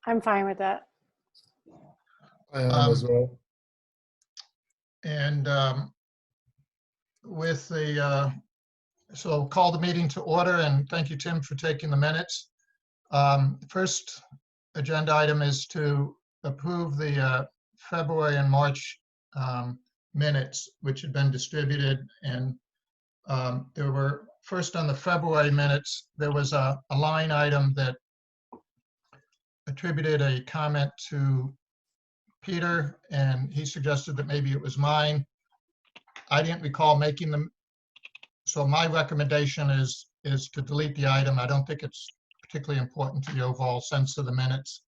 I'm fine with that. I am as well. And with the, so I'll call the meeting to order, and thank you, Tim, for taking the minutes. First agenda item is to approve the February and March minutes, which had been distributed. And there were, first on the February minutes, there was a line item that attributed a comment to Peter, and he suggested that maybe it was mine. I didn't recall making them. So my recommendation is to delete the item. I don't think it's particularly important to the overall sense of the minutes.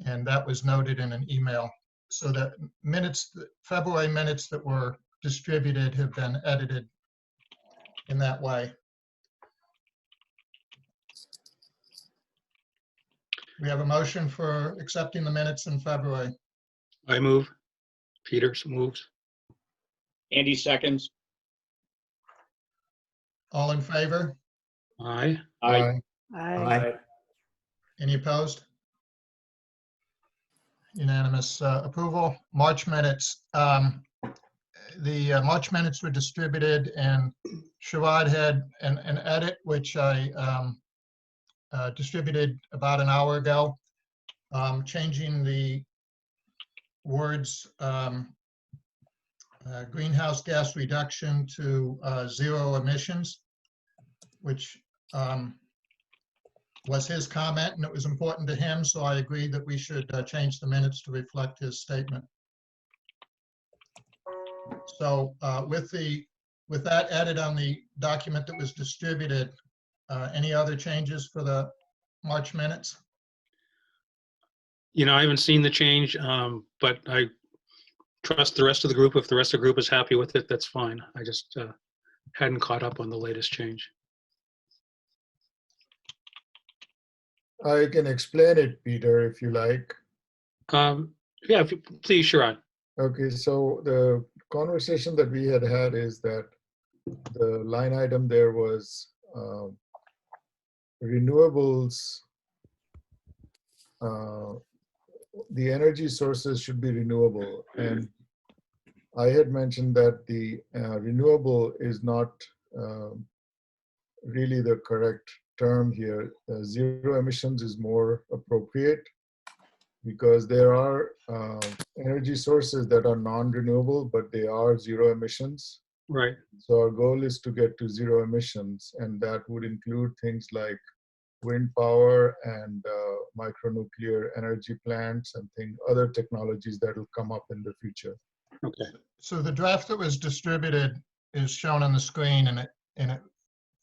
And that was noted in an email. So the minutes, the February minutes that were distributed have been edited in that way. We have a motion for accepting the minutes in February. I move. Peters moves. Andy seconds. All in favor? Aye. Aye. Aye. Any opposed? Unanimous approval. March minutes. The March minutes were distributed, and Sherrod had an edit, which I distributed about an hour ago, changing the words greenhouse gas reduction to zero emissions, which was his comment, and it was important to him, so I agreed that we should change the minutes to reflect his statement. So with that edit on the document that was distributed, any other changes for the March minutes? You know, I haven't seen the change, but I trust the rest of the group. If the rest of the group is happy with it, that's fine. I just hadn't caught up on the latest change. I can explain it, Peter, if you like. Yeah, please, Sherrod. Okay, so the conversation that we had is that the line item there was renewables. The energy sources should be renewable, and I had mentioned that the renewable is not really the correct term here. Zero emissions is more appropriate because there are energy sources that are non-renewable, but they are zero emissions. Right. So our goal is to get to zero emissions, and that would include things like wind power and micronuclear energy plants and other technologies that will come up in the future. Okay. So the draft that was distributed is shown on the screen, and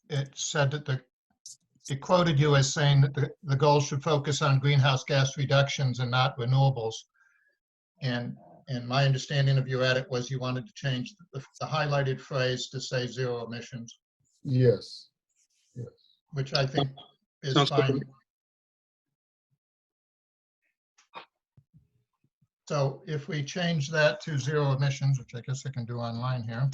it said that it quoted you as saying that the goal should focus on greenhouse gas reductions and not renewables. And my understanding of your edit was you wanted to change the highlighted phrase to say zero emissions. Yes. Yes. Which I think is Sounds good to fine. me. So if we change that to zero emissions, which I guess I can do online here.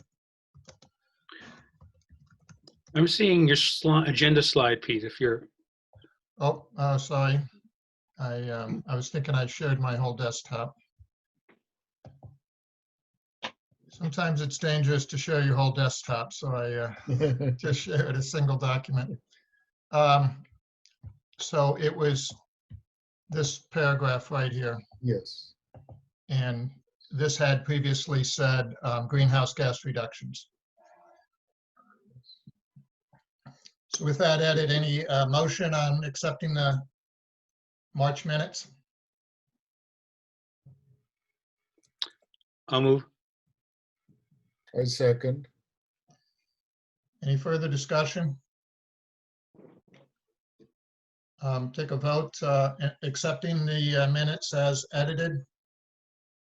I'm seeing your agenda slide, Pete, if you're. Oh, sorry. I was thinking I shared my whole desktop. Sometimes it's dangerous to share your whole desktop, so I just shared a single document. So it was this paragraph right here. Yes. And this had previously said greenhouse gas reductions. So with that edit, any motion on accepting the March minutes? I'll move. I second. Any further discussion? Take a vote accepting the minutes as edited.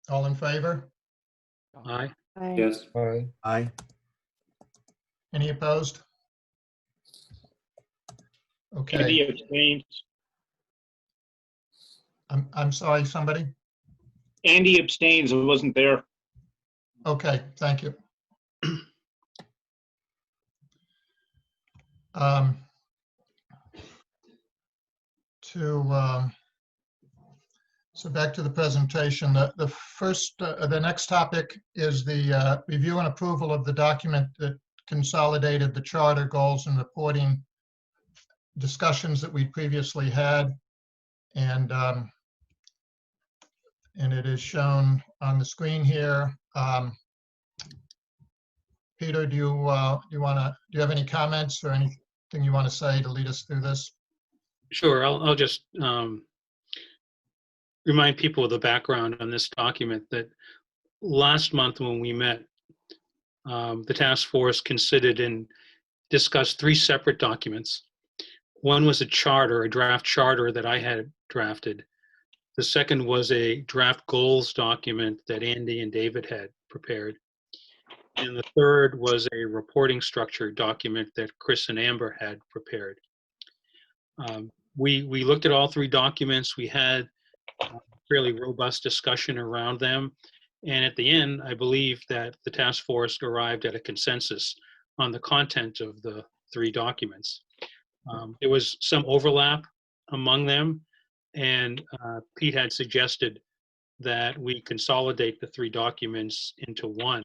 All in favor? Aye. Aye. Yes. Aye. Aye. Any opposed? Okay, Andy abstains. I'm sorry, somebody? Andy abstains. I wasn't there. Okay, thank you. To So back to the presentation. The next topic is the review and approval of the document that consolidated the charter goals and reporting discussions that we previously had. And it is shown on the screen here. Peter, do you have any comments or anything you want to say to lead us through this? Sure, I'll just remind people of the background on this document that last month when we met, the task force considered and discussed 3 separate documents. One was a charter, a draft charter that I had drafted. The second was a draft goals document that Andy and David had prepared. And the third was a reporting structure document that Chris and Amber had prepared. We looked at all 3 documents. We had a fairly robust discussion around them. And at the end, I believe that the task force arrived at a consensus on the content of the 3 documents. There was some overlap among them, and Pete had suggested that we consolidate the 3 documents into one.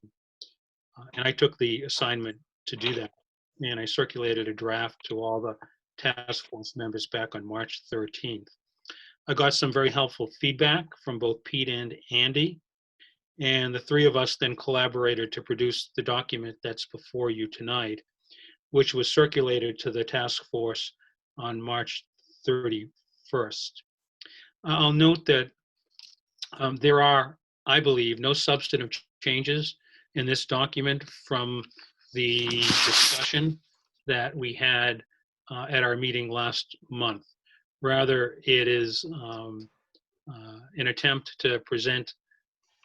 And I took the assignment to do that. And I circulated a draft to all the task force members back on March 13th. I got some very helpful feedback from both Pete and Andy. And the 3 of us then collaborated to produce the document that's before you tonight, which was circulated to the task force on March 31st. I'll note that there are, I believe, no substantive changes in this document from the discussion that we had at our meeting last month. Rather, it is an attempt to present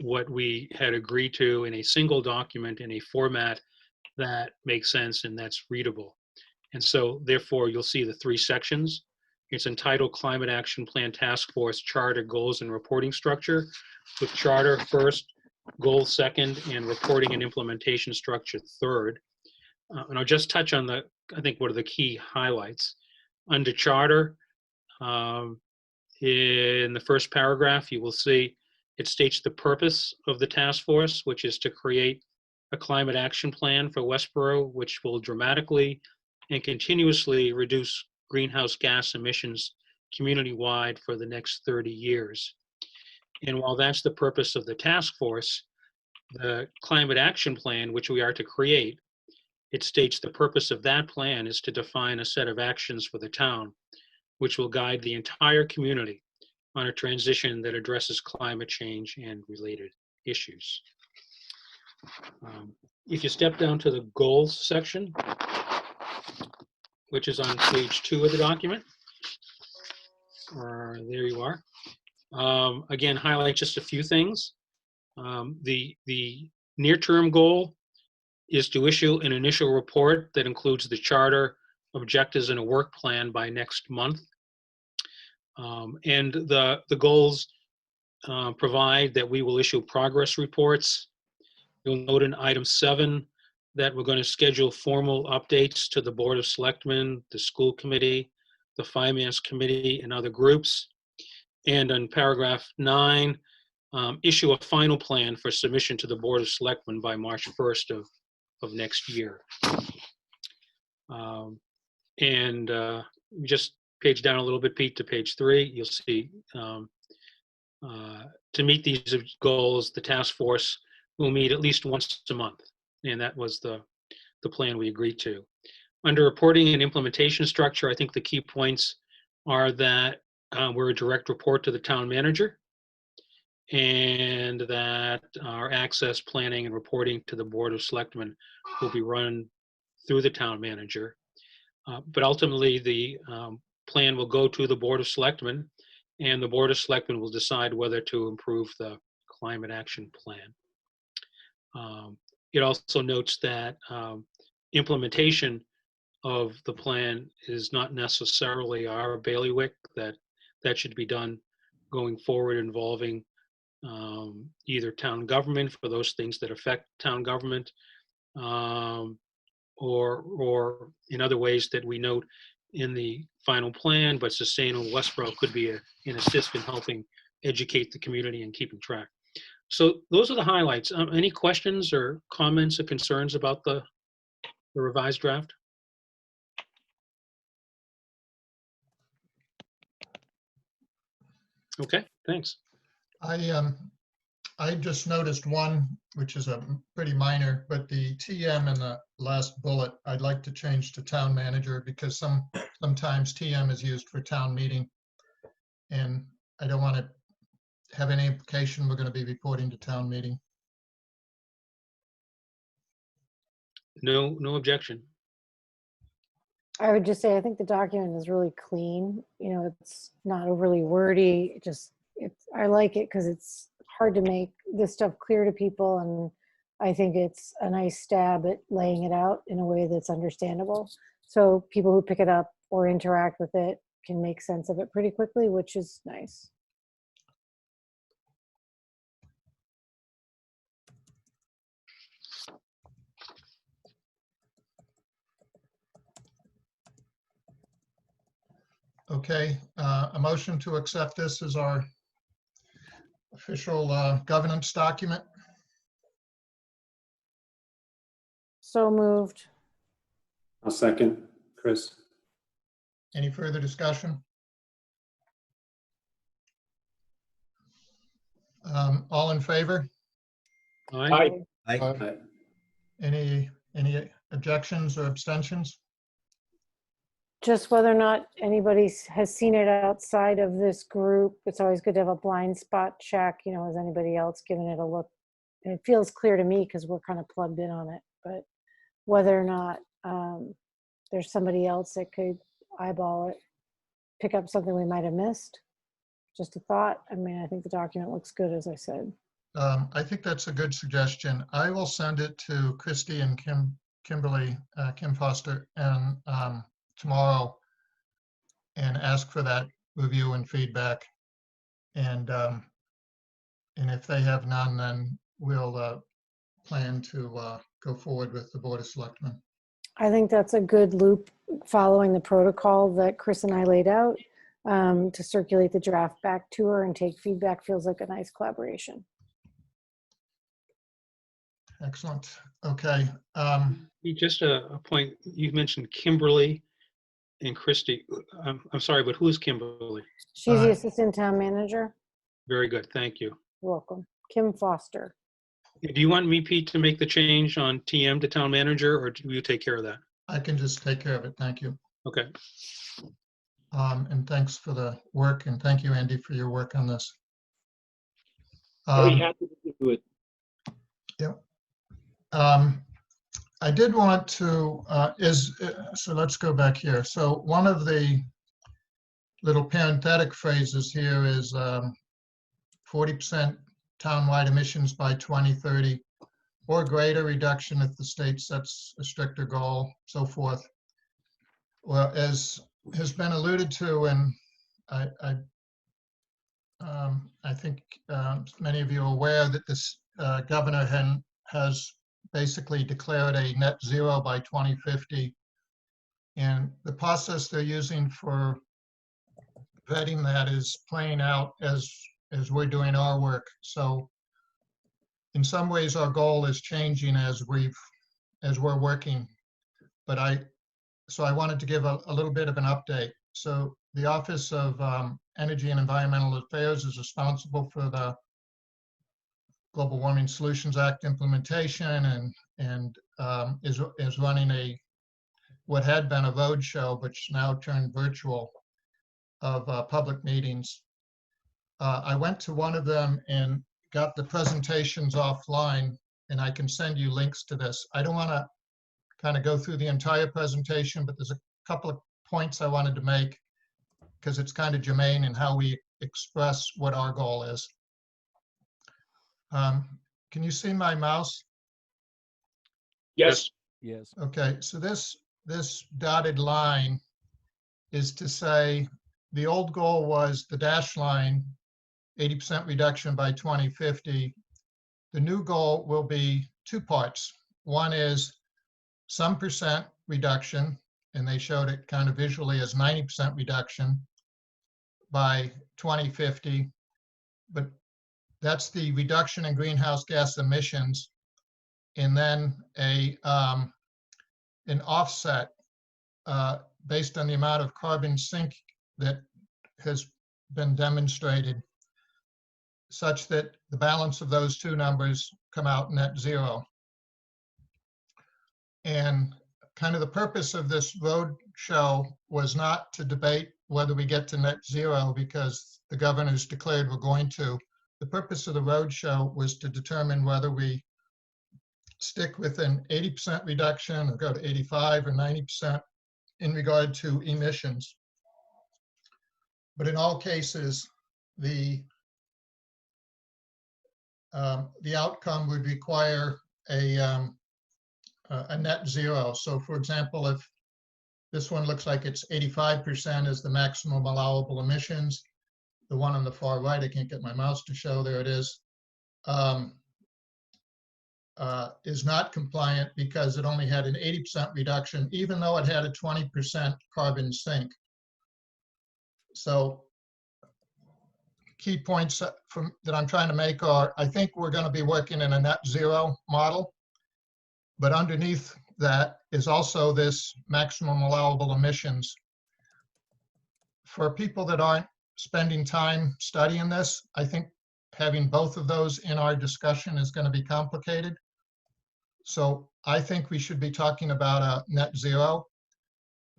what we had agreed to in a single document in a format that makes sense and that's readable. And so therefore you'll see the 3 sections. It's entitled Climate Action Plan Task Force Charter Goals and Reporting Structure, with charter first, goals second, and reporting and implementation structure third. And I'll just touch on I think what are the key highlights. Under charter, in the first paragraph, you will see it states the purpose of the task force, which is to create a climate action plan for Westboro, which will dramatically and continuously reduce greenhouse gas emissions community-wide for the next 30 years. And while that's the purpose of the task force, the climate action plan, which we are to create, it states the purpose of that plan is to define a set of actions for the town, which will guide the entire community on a transition that addresses climate change and related issues. If you step down to the goals section, which is on page 2 of the document, there you are. Again, highlight just a few things. The near-term goal is to issue an initial report that includes the charter, objectives, and a work plan by next month. And the goals provide that we will issue progress reports. You'll note in item 7 that we're going to schedule formal updates to the Board of Selectmen, the school committee, the finance committee, and other groups. And on paragraph 9, issue a final plan for submission to the Board of Selectmen by March 1st of next year. Just page down a little bit, Pete, to page 3, you'll see to meet these goals, the task force will meet at least once a month. And that was the plan we agreed to. Under reporting and implementation structure, I think the key points are that we're a direct report to the town manager, and that our access, planning, and reporting to the Board of Selectmen will be run through the town manager. But ultimately, the plan will go to the Board of Selectmen, and the Board of Selectmen will decide whether to improve the climate action plan. It also notes that implementation of the plan is not necessarily our bailiwick, that should be done going forward involving either town government for those things that affect town government, or in other ways that we note in the final plan, but Sustainable Westboro could be an assist in helping educate the community and keeping track. So those are the highlights. Any questions or comments or concerns about the revised draft? Okay, thanks. I just noticed one, which is a pretty minor, but the TM in the last bullet, I'd like to change to town manager because sometimes TM is used for town meeting. And I don't want to have any implication we're going to be reporting to town meeting. No objection. I would just say, I think the document is really clean. You know, it's not overly wordy. I like it because it's hard to make this stuff clear to people. And I think it's a nice stab at laying it out in a way that's understandable. So people who pick it up or interact with it can make sense of it pretty quickly, which is nice. Okay, a motion to accept this as our official governance document. So moved. I'll second, Chris. Any further discussion? All in favor? Aye. Aye. Any objections or abstentions? Just whether or not anybody has seen it outside of this group, it's always good to have a blind spot check. You know, has anybody else given it a look? And it feels clear to me because we're kind of plugged in on it, but whether or not there's somebody else that could eyeball it, pick up something we might have missed. Just a thought. I mean, I think the document looks good, as I said. I think that's a good suggestion. I will send it to Christy and Kim Foster, and tomorrow, and ask for that review and feedback. And if they have none, then we'll plan to go forward with the Board of Selectmen. I think that's a good loop following the protocol that Chris and I laid out to circulate the draft back to her and take feedback. Feels like a nice collaboration. Excellent. Okay. Just a point, you mentioned Kimberly and Christy. I'm sorry, but who is Kimberly? She's the assistant town manager. Very good, thank you. You're welcome. Kim Foster. Do you want me, Pete, to make the change on TM to town manager, or do you take care of that? I can just take care of it. Thank you. Okay. And thanks for the work, and thank you, Andy, for your work on this. Very happy to do it. Yep. I did want to, so let's go back here. So one of the little parenthetic phrases here is 40% townwide emissions by 2030 or greater reduction if the state sets a stricter goal, so forth. Well, as has been alluded to, and I think many of you are aware that this governor has basically declared a net zero by 2050. And the process they're using for vetting that is playing out as we're doing our work. So in some ways our goal is changing as we're working. But I wanted to give a little bit of an update. So the Office of Energy and Environmental Affairs is responsible for the Global Warming Solutions Act implementation and is running what had been a road show, which now turned virtual, of public meetings. I went to one of them and got the presentations offline, and I can send you links to this. I don't want to kind of go through the entire presentation, but there's a couple of points I wanted to make because it's kind of germane in how we express what our goal is. Can you see my mouse? Yes. Yes. Okay, so this dotted line is to say the old goal was the dash line, 80% reduction by 2050. The new goal will be two parts. One is some percent reduction, and they showed it kind of visually as 90% reduction by 2050. but that's the reduction in greenhouse gas emissions. And then an offset based on the amount of carbon sink that has been demonstrated, such that the balance of those two numbers come out net zero. And kind of the purpose of this road show was not to debate whether we get to net zero because the governors declared we're going to. The purpose of the road show was to determine whether we stick with an 80% reduction or go to 85 or 90% in regard to emissions. But in all cases, the outcome would require a net zero. So for example, if this one looks like it's 85% is the maximum allowable emissions, the one on the far right, I can't get my mouse to show, there it is not compliant because it only had an 80% reduction, even though it had a 20% carbon sink. So key points that I'm trying to make are, I think we're going to be working in a net zero model, but underneath that is also this maximum allowable emissions. For people that aren't spending time studying this, I think having both of those in our discussion is going to be complicated. So I think we should be talking about a net zero,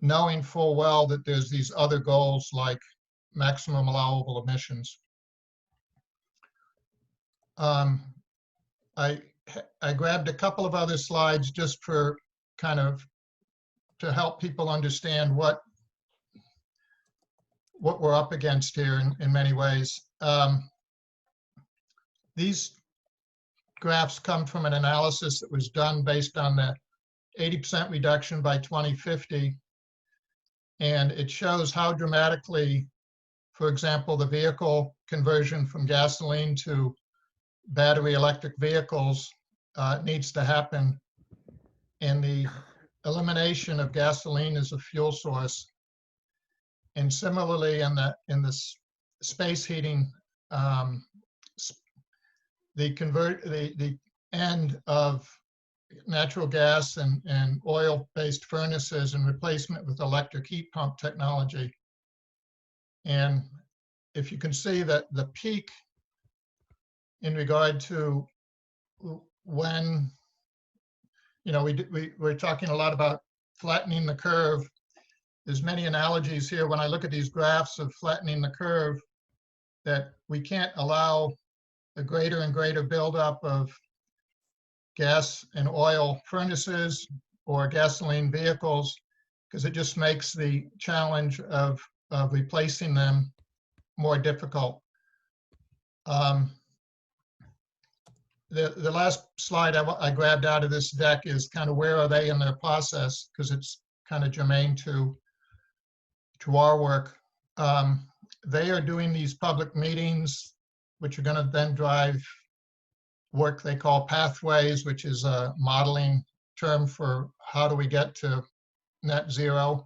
knowing full well that there's these other goals like maximum allowable emissions. I grabbed a couple of other slides just for kind of to help people understand what we're up against here in many ways. These graphs come from an analysis that was done based on the 80% reduction by 2050. And it shows how dramatically, for example, the vehicle conversion from gasoline to battery electric vehicles needs to happen, and the elimination of gasoline as a fuel source. And similarly, in the space heating, the end of natural gas and oil-based furnaces and replacement with electric heat pump technology. And if you can see that the peak in regard to when, you know, we're talking a lot about flattening the curve. There's many analogies here when I look at these graphs of flattening the curve, that we can't allow a greater and greater buildup of gas and oil furnaces or gasoline vehicles, because it just makes the challenge of replacing them more difficult. The last slide I grabbed out of this deck is kind of where are they in their process, because it's kind of germane to our work. They are doing these public meetings, which are going to then drive work they call pathways, which is a modeling term for how do we get to net zero,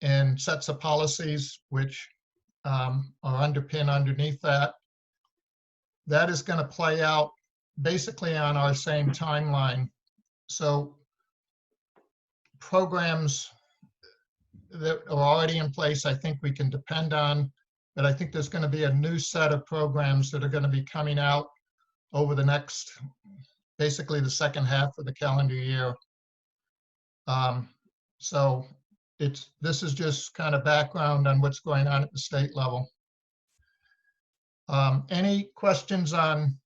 and sets of policies which are underpinned underneath that. That is going to play out basically on our same timeline. So programs that are already in place, I think we can depend on, but I think there's going to be a new set of programs that are going to be coming out over the next, basically the second half of the calendar year. So this is just kind of background on what's going on at the state level. Any questions on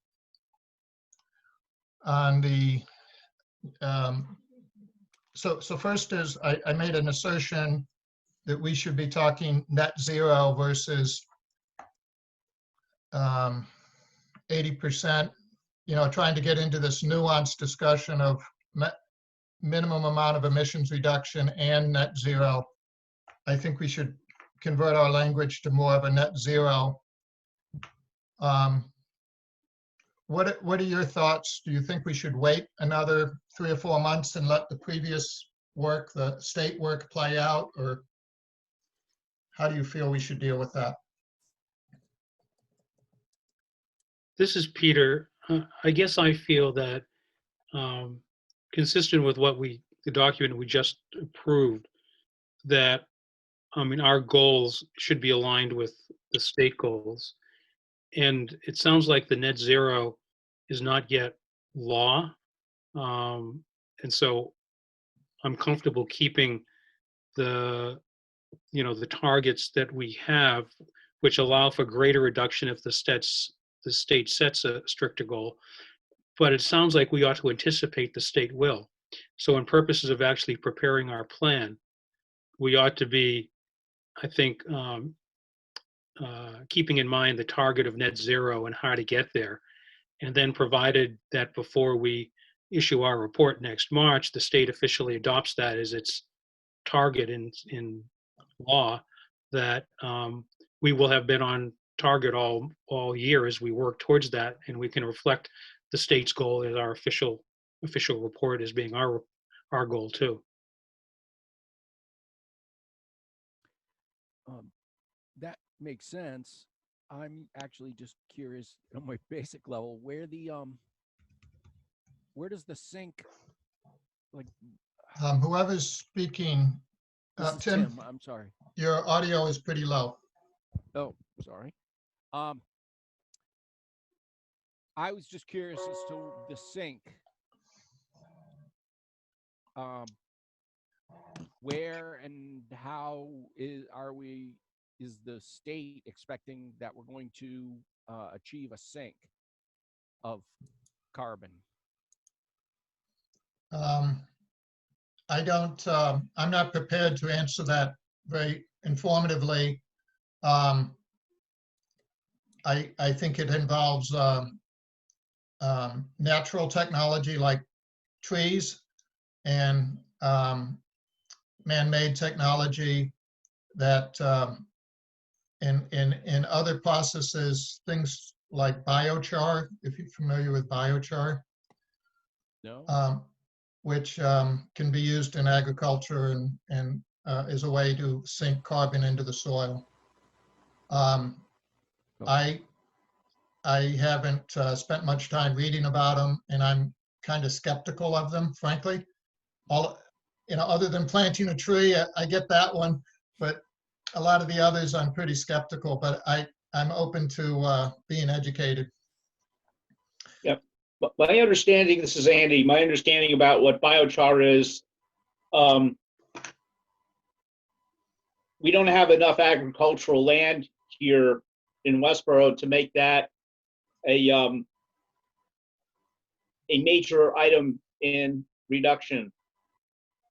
the, so first is, I made an assertion that we should be talking net zero versus 80%, you know, trying to get into this nuanced discussion of minimum amount of emissions reduction and net zero. I think we should convert our language to more of a net zero. What are your thoughts? Do you think we should wait another 3 or 4 months and let the previous work, the state work, play out, or how do you feel we should deal with that? This is Peter. I guess I feel that consistent with the document we just approved, that, I mean, our goals should be aligned with the state goals. And it sounds like the net zero is not yet law. And so I'm comfortable keeping the targets that we have, which allow for greater reduction if the state sets a stricter goal. But it sounds like we ought to anticipate the state will. So in purposes of actually preparing our plan, we ought to be, I think, keeping in mind the target of net zero and how to get there. And then provided that before we issue our report next March, the state officially adopts that as its target in law, that we will have been on target all year as we work towards that, and we can reflect the state's goal as our official report as being our goal too. That makes sense. I'm actually just curious on my basic level where does the sink, like, Whoever's speaking, this is Tim, I'm sorry. your audio is pretty low. Oh, sorry. I was just curious as to the sink. Where and how is the state expecting that we're going to achieve a sink of carbon? I don't, I'm not prepared to answer that very informatively. I think it involves natural technology like trees and man-made technology that in other processes, things like biochar, if you're familiar with biochar. No. Which can be used in agriculture and is a way to sink carbon into the soil. I haven't spent much time reading about them, and I'm kind of skeptical of them, frankly. Other than planting a tree, I get that one, but a lot of the others I'm pretty skeptical, but I'm open to being educated. Yep. But my understanding, this is Andy, my understanding about what biochar is, we don't have enough agricultural land here in Westboro to make that a major item in reduction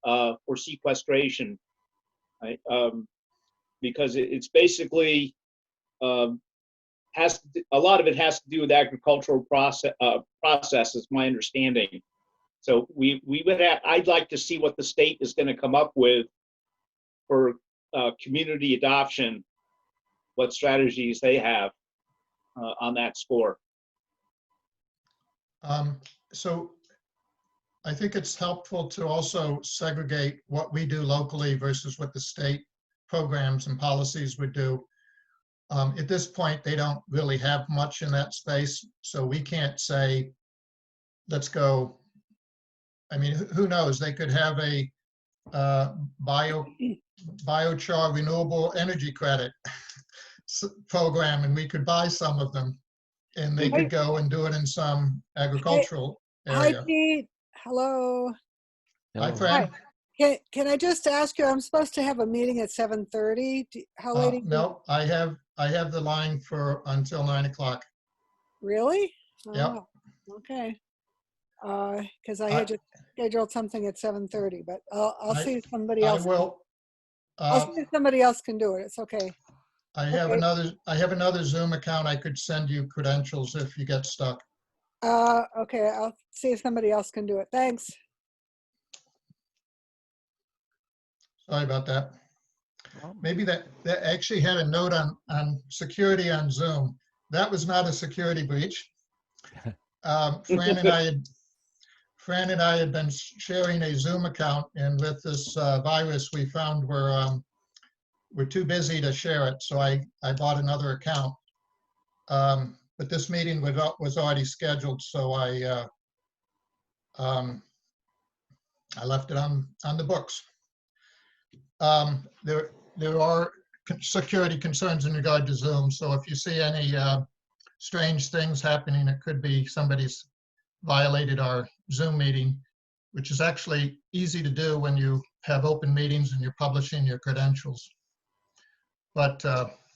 for sequestration, right? Because it's basically a lot of it has to do with agricultural process, is my understanding. So I'd like to see what the state is going to come up with for community adoption, what strategies they have on that score. So I think it's helpful to also segregate what we do locally versus what the state programs and policies would do. At this point, they don't really have much in that space, so we can't say, let's go. I mean, who knows? They could have a biochar renewable energy credit program, and we could buy some of them, and they could go and do it in some agricultural area. Hi, Pete. Hello. Hi, Fran. Can I just ask you, I'm supposed to have a meeting at 7:30. How late? No, I have the line for until 9 o'clock. Really? Yep. Oh, okay. Because I had just scheduled something at 7:30, but I'll see if somebody else. I'll see if somebody else can do it. It's okay. I have another Zoom account. I could send you credentials if you get stuck. Okay, I'll see if somebody else can do it. Thanks. Sorry about that. Maybe that actually had a note on security on Zoom. That was not a security breach. Fran and I had been sharing a Zoom account, and with this virus, we found we're too busy to share it, so I bought another account. but this meeting was already scheduled, so I left it on the books. There are security concerns in regard to Zoom, so if you see any strange things happening, it could be somebody's violated our Zoom meeting, which is actually easy to do when you have open meetings and you're publishing your credentials. But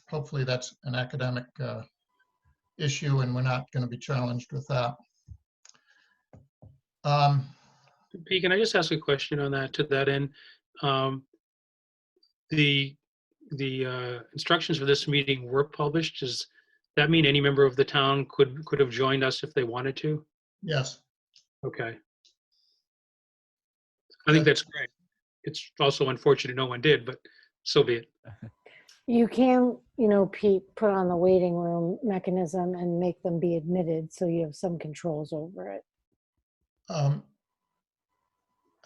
hopefully that's an academic issue and we're not going to be challenged with that. Pete, can I just ask a question on that, to that end? The instructions for this meeting were published. Does that mean any member of the town could have joined us if they wanted to? Yes. Okay. I think that's great. It's also unfortunate no one did, but so be it. You can, Pete, put on the waiting room mechanism and make them be admitted, so you have some controls over it.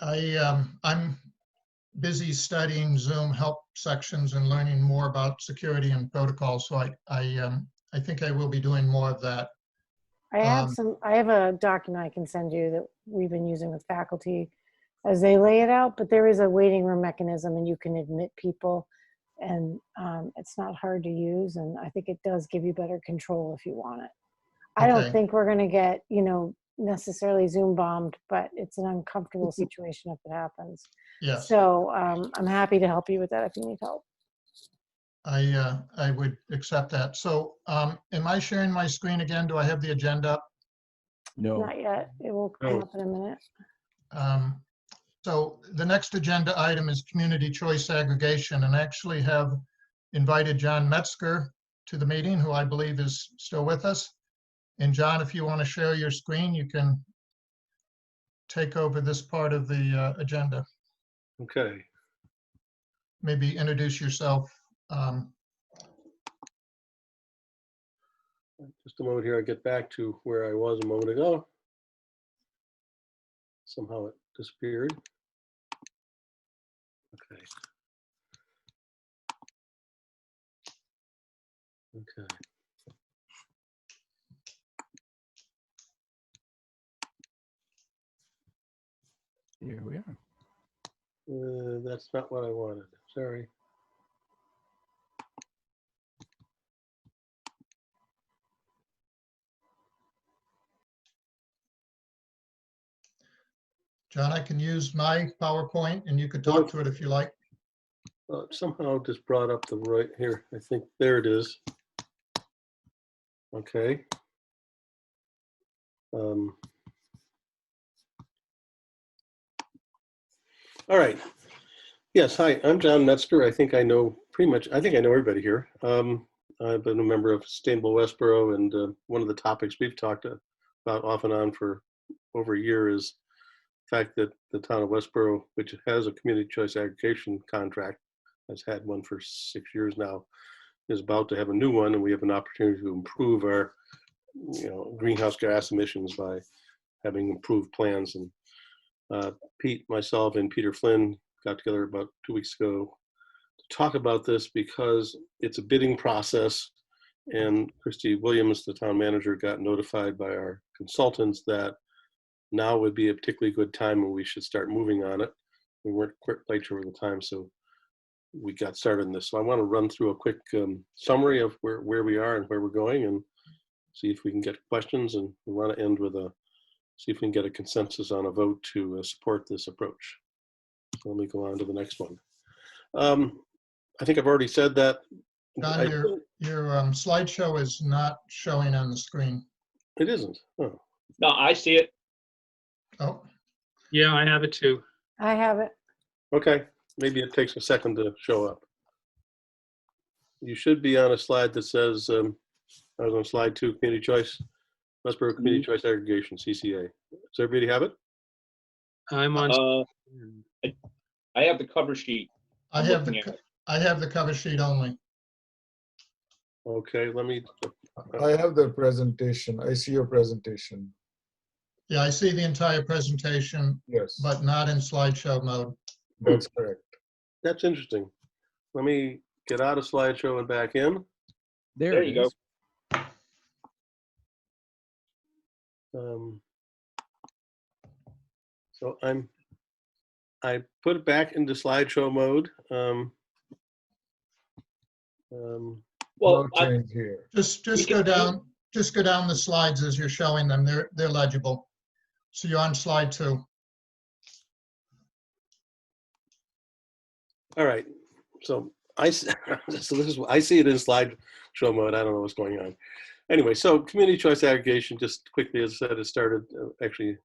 I'm busy studying Zoom help sections and learning more about security and protocols, so I think I will be doing more of that. I have a document I can send you that we've been using with faculty as they lay it out, but there is a waiting room mechanism and you can admit people, and it's not hard to use, and I think it does give you better control if you want it. I don't think we're going to get, necessarily Zoom bombed, but it's an uncomfortable situation if it happens. Yes. So I'm happy to help you with that if you need help. I would accept that. So am I sharing my screen again? Do I have the agenda up? No. Not yet. It will come up in a minute. So the next agenda item is community choice aggregation, and I actually have invited John Metzger to the meeting, who I believe is still with us. And John, if you want to share your screen, you can take over this part of the agenda. Okay. Maybe introduce yourself. Just a moment here. I get back to where I was a moment ago. Somehow it disappeared. Okay. Okay. Here we are. That's not what I wanted. Sorry. John, I can use my PowerPoint and you could talk to it if you like. Somehow just brought up the right here. I think there it is. Okay. All right. Yes, hi, I'm John Metzger. I think I know everybody here. I've been a member of Sustainable Westboro, and one of the topics we've talked about off and on for over a year is the fact that the town of Westboro, which has a community choice aggregation contract, has had one for 6 years now, is about to have a new one, and we have an opportunity to improve our greenhouse gas emissions by having improved plans. And Pete, myself, and Peter Flynn got together about 2 weeks ago to talk about this because it's a bidding process, and Christy Williams, the town manager, got notified by our consultants that now would be a particularly good time when we should start moving on it. We weren't quite sure of the time, so we got started on this. So I want to run through a quick summary of where we are and where we're going, and see if we can get questions, and we want to end with see if we can get a consensus on a vote to support this approach. So let me go on to the next one. I think I've already said that. John, your slideshow is not showing on the screen. It isn't. Oh. No, I see it. Oh. Yeah, I have it too. I have it. Okay, maybe it takes a second to show up. You should be on a slide that says, I was on slide 2, community choice, Westboro Community Choice Aggregation, CCA. Does everybody have it? I'm on. I have the cover sheet. I have the cover sheet only. Okay, let me. I have the presentation. I see your presentation. Yeah, I see the entire presentation, Yes, but not in slideshow mode. that's correct. That's interesting. Let me get out of slideshow and back in. There you go. So I put it back into slideshow mode. Well, No change here. Just We go can- down, just go down the slides as you're showing them. They're legible. So you're on slide 2. All right. So I see it in slideshow mode. I don't know what's going on. Anyway, so community choice aggregation, just quickly, as I said, it started, actually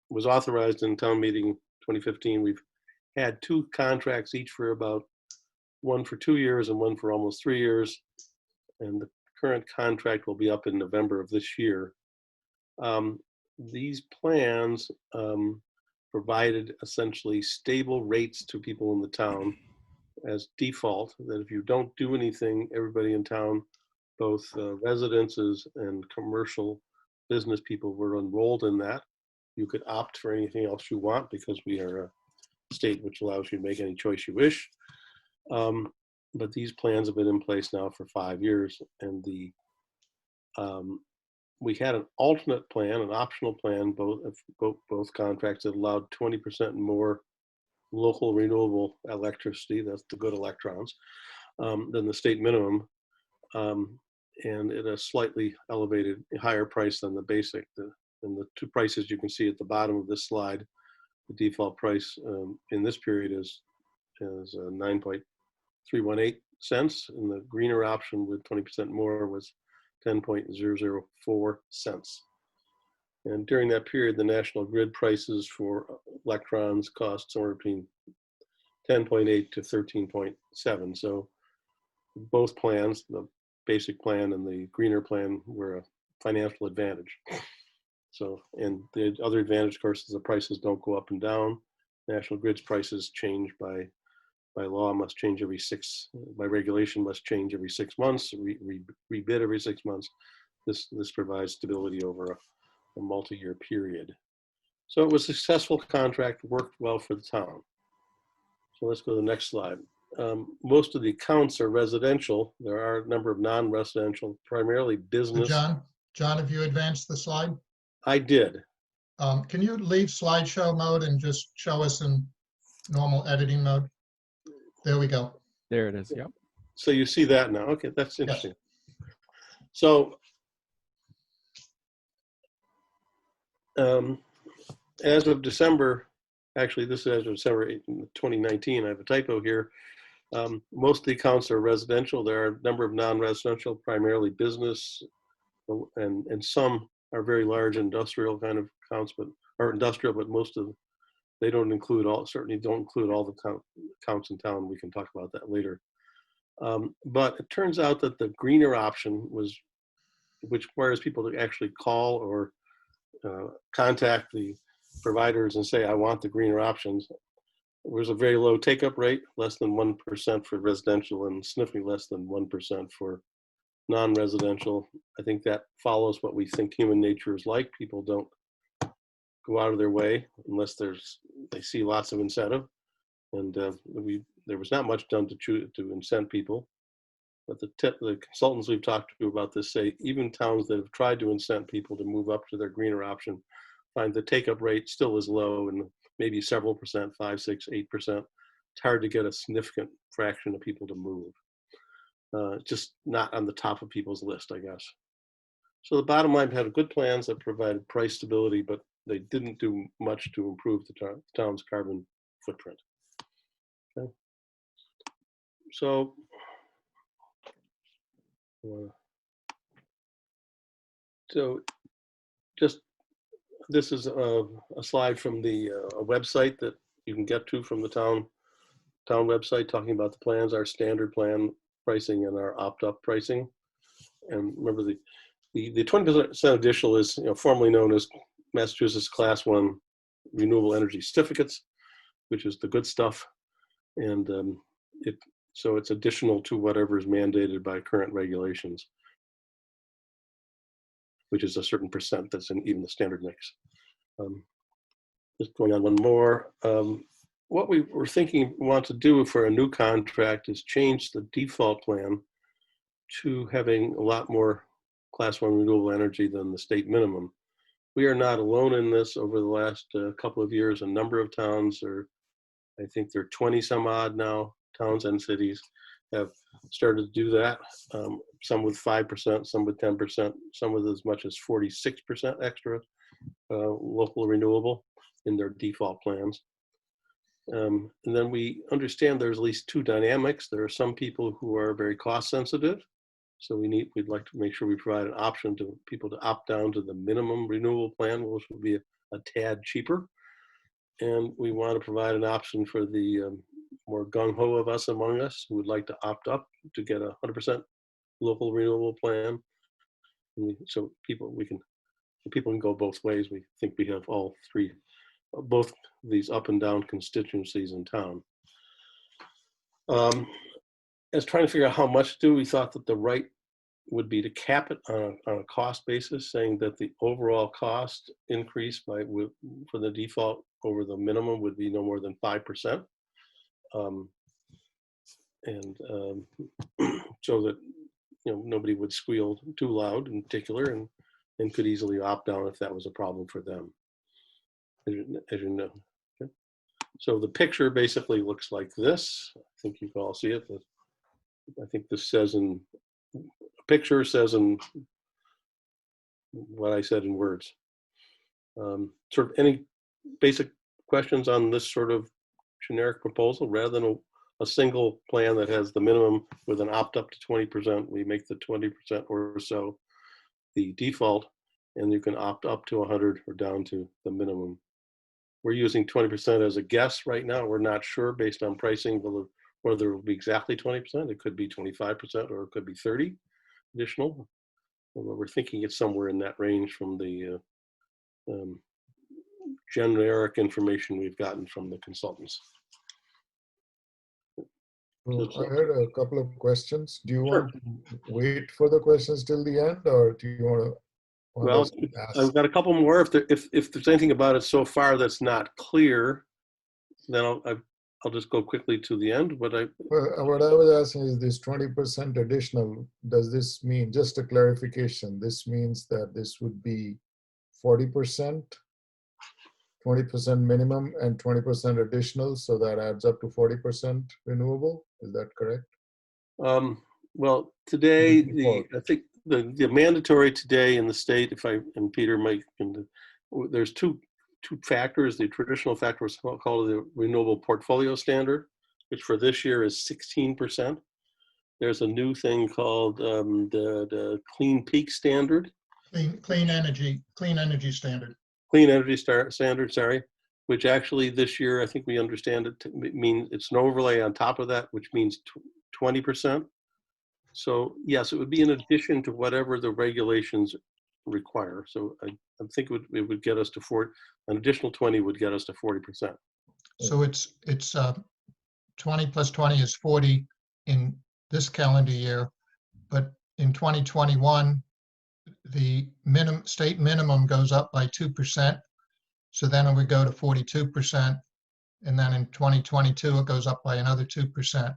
was authorized in town meeting 2015. We've had 2 contracts, each for about, one for 2 years and one for almost 3 years. And the current contract will be up in November of this year. These plans provided essentially stable rates to people in the town as default, that if you don't do anything, everybody in town, both residences and commercial business people, were enrolled in that. You could opt for anything else you want because we are a state which allows you to make any choice you wish. But these plans have been in place now for 5 years, and we had an alternate plan, an optional plan, both contracts that allowed 20% more local renewable electricity, that's the good electrons, than the state minimum, and at a slightly elevated, higher price than the basic. And the 2 prices you can see at the bottom of this slide, the default price in this period is 9.318 cents, and the greener option with 20% more was 10.004 cents. And during that period, the national grid prices for electrons cost somewhere between 10.8 to 13.7. So both plans, the basic plan and the greener plan, were a financial advantage. So, and the other advantage, of course, is the prices don't go up and down. National Grid's prices change by law, must change by regulation, must change every 6 months, rebid every 6 months. This provides stability over a multi-year period. So it was a successful contract, worked well for the town. So let's go to the next slide. Most of the accounts are residential. There are a number of non-residential, primarily business. So John, have you advanced the slide? I did. Can you leave slideshow mode and just show us in normal editing mode? There we go. There it is. Yep. So you see that now. Okay, that's interesting. Yes. So as of December, actually this is as of December 2019, I have a typo here. Most of the accounts are residential. There are a number of non-residential, primarily business, and some are very large industrial kind of accounts, but most of them, they don't include certainly don't include all the accounts in town. We can talk about that later. But it turns out that the greener option which requires people to actually call or contact the providers and say, I want the greener options. There was a very low take-up rate, less than 1% for residential and significantly less than 1% for non-residential. I think that follows what we think human nature is like. People don't go out of their way unless they see lots of incentive. And there was not much done to incent people. But the consultants we've talked to about this say even towns that have tried to incent people to move up to their greener option find the take-up rate still is low, and maybe several percent, 5, 6, 8%. It's hard to get a significant fraction of people to move. Just not on the top of people's list, I guess. So the bottom line had good plans that provided price stability, but they didn't do much to improve the town's carbon footprint. Okay. So just, this is a slide from the website that you can get to from the town website, talking about the plans, our standard plan pricing and our opt-up pricing. And remember, the 20% additional is formerly known as Massachusetts Class 1 Renewable Energy Certificates, which is the good stuff. And so it's additional to whatever is mandated by current regulations, which is a certain percent that's in even the standard mix. Just going on one more. What we were thinking we want to do for a new contract is change the default plan to having a lot more Class 1 renewable energy than the state minimum. we are not alone in this. Over the last couple of years, a number of towns, or I think there are 20 some odd now, towns and cities have started to do that. Some with 5%, some with 10%, some with as much as 46% extra local renewable in their default plans. And then we understand there's at least two dynamics. There are some people who are very cost sensitive. So we'd like to make sure we provide an option to people to opt down to the minimum renewable plan, which would be a tad cheaper. And we want to provide an option for the more gung-ho of us among us who would like to opt up to get a 100% local renewable plan. And so people can go both ways. We think we have all three, both these up and down constituencies in town. As trying to figure out how much to do, we thought that the right would be to cap it on a cost basis, saying that the overall cost increase for the default over the minimum would be no more than 5%. So that nobody would squeal too loud in particular, and could easily opt down if that was a problem for them, as you know. Okay. So the picture basically looks like this. I think you can all see it. I think this says in a picture says in what I said in words. Sort of any basic questions on this sort of generic proposal? Rather than a single plan that has the minimum with an opt up to 20%, we make the 20% or so the default, and you can opt up to 100 or down to the minimum. We're using 20% as a guess right now. We're not sure based on pricing whether it will be exactly 20%. It could be 25% or it could be 30 additional. We're thinking it's somewhere in that range from the generic information we've gotten from the consultants. I had a couple of questions. Do you Sure. want to wait for the questions till the end, or do you want to? Well, I've got a couple more. If there's anything about it so far that's not clear, then I'll just go quickly to the end. But what I was asking is this 20% additional. Does this mean, just a clarification? This means that this would be 40%, 20% minimum, and 20% additional, so that adds up to 40% renewable. Is that correct? Well, today I think the mandatory today in the state, and Peter might, there's two factors. The traditional factor is called the renewable portfolio standard, which for this year is 16%. There's a new thing called the clean peak standard. Clean energy standard. Clean energy standard, sorry, which actually this year, I think we understand it means it's an overlay on top of that, which means 20%. So yes, it would be in addition to whatever the regulations require. So I think it would get us to an additional 20 would get us to 40%. So it's 20 plus 20 is 40 in this calendar year, but in 2021, the state minimum goes up by 2%. So then it would go to 42%. And then in 2022, it goes up by another 2%.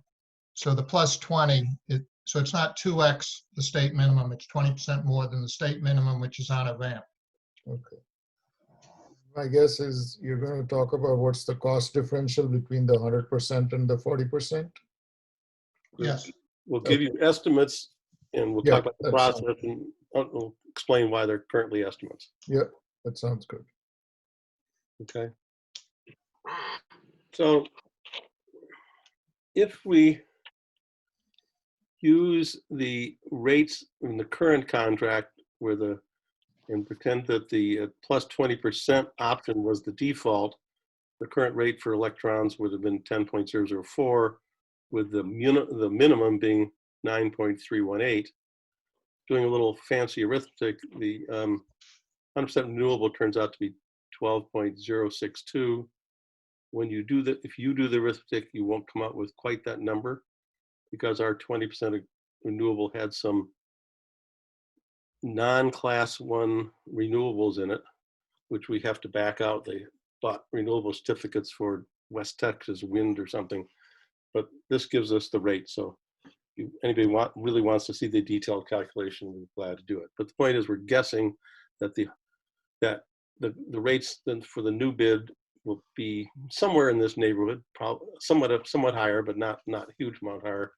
So the plus 20, so it's not 2x the state minimum, it's 20% more than the state minimum, which is on a ramp. Okay. My guess is you're going to talk about what's the cost differential between the 100% and the 40%? Yes. We'll give you estimates, and we'll talk about the process, and we'll explain why they're currently estimates. Yeah, that sounds good. Okay. So if we use the rates in the current contract and pretend that the plus 20% option was the default, the current rate for electrons would have been 10.004, with the minimum being 9.318. Doing a little fancy arithmetic, the 100% renewable turns out to be 12.062. When you do if you do the arithmetic, you won't come up with quite that number, because our 20% renewable had some non-class 1 renewables in it, which we have to back out. They bought renewable certificates for West Texas wind or something, but this gives us the rate. So if anybody really wants to see the detailed calculation, we're glad to do it. But the point is, we're guessing that that the rates then for the new bid will be somewhere in this neighborhood, probably somewhat higher, but not a huge amount higher.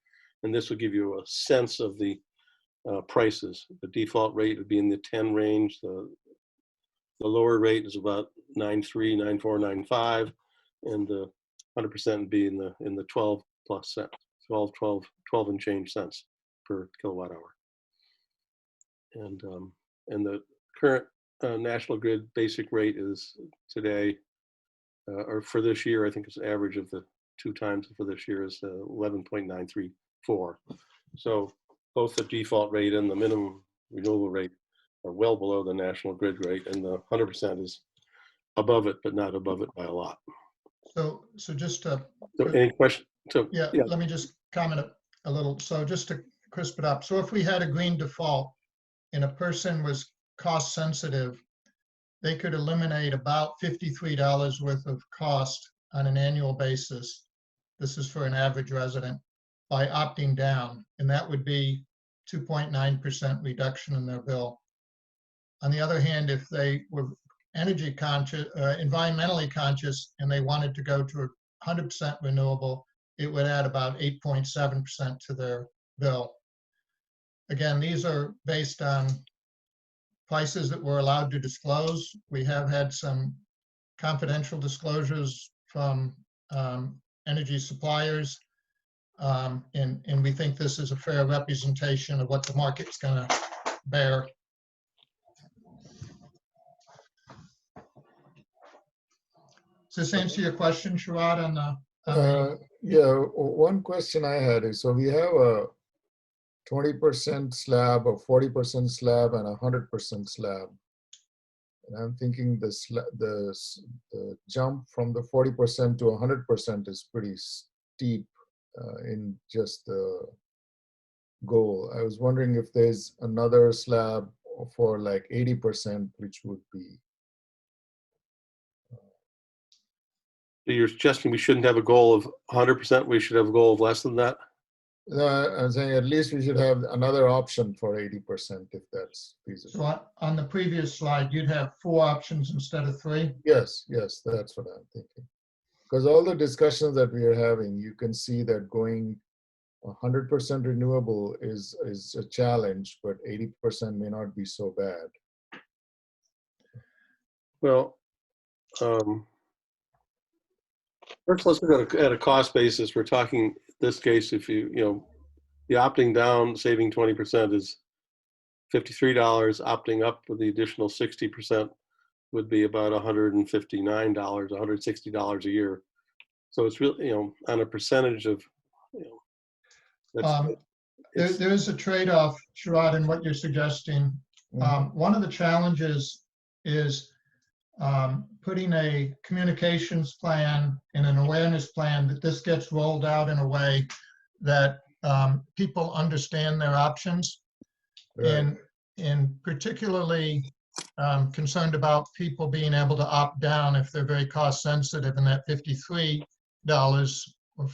And this will give you a sense of the prices. The default rate would be in the 10 range. The lower rate is about 9.3, 9.4, 9.5, and the 100% would be in the 12 plus cents, 12 and change cents per kilowatt hour. And the current National Grid basic rate is today, or for this year, I think it's an average of the 2 times for this year is 11.934. So both the default rate and the minimum renewable rate are well below the National Grid rate, and the 100% is above it, but not above it by a lot. So just to, So any question? So yeah, let me just comment a little. So just to crisp it up. So if we had a green default and a person was cost sensitive, they could eliminate about $53 worth of cost on an annual basis. This is for an average resident by opting down, and that would be 2.9% reduction in their bill. On the other hand, if they were energy conscious, environmentally conscious, and they wanted to go to 100% renewable, it would add about 8.7% to their bill. Again, these are based on prices that we're allowed to disclose. We have had some confidential disclosures from energy suppliers, and we think this is a fair representation of what the market's going to bear. Does this answer your question, Sharad, on the? Yeah, one question I had is, so we have a 20% slab, a 40% slab, and a 100% slab. And I'm thinking the jump from the 40% to 100% is pretty steep in just the goal. I was wondering if there's another slab for like 80%, which would be. you're suggesting we shouldn't have a goal of 100%, we should have a goal of less than that? No, I'm saying at least we should have another option for 80% if that's feasible. So on the previous slide, you'd have 4 options instead of 3? Yes, that's what I'm thinking. Because all the discussions that we are having, you can see that going 100% renewable is a challenge, but 80% may not be so bad. Well, first let's look at a cost basis. We're talking this case, if the opting down saving 20% is $53. Opting up with the additional 60% would be about $159, $160 a year. So it's really, on a percentage of, there is a trade-off, Sharad, in what you're suggesting. Mm-hmm. One of the challenges is putting a communications plan and an awareness plan that this gets rolled out in a way that people understand their options. Right. And particularly concerned about people being able to opt down if they're very cost sensitive, and that $53 or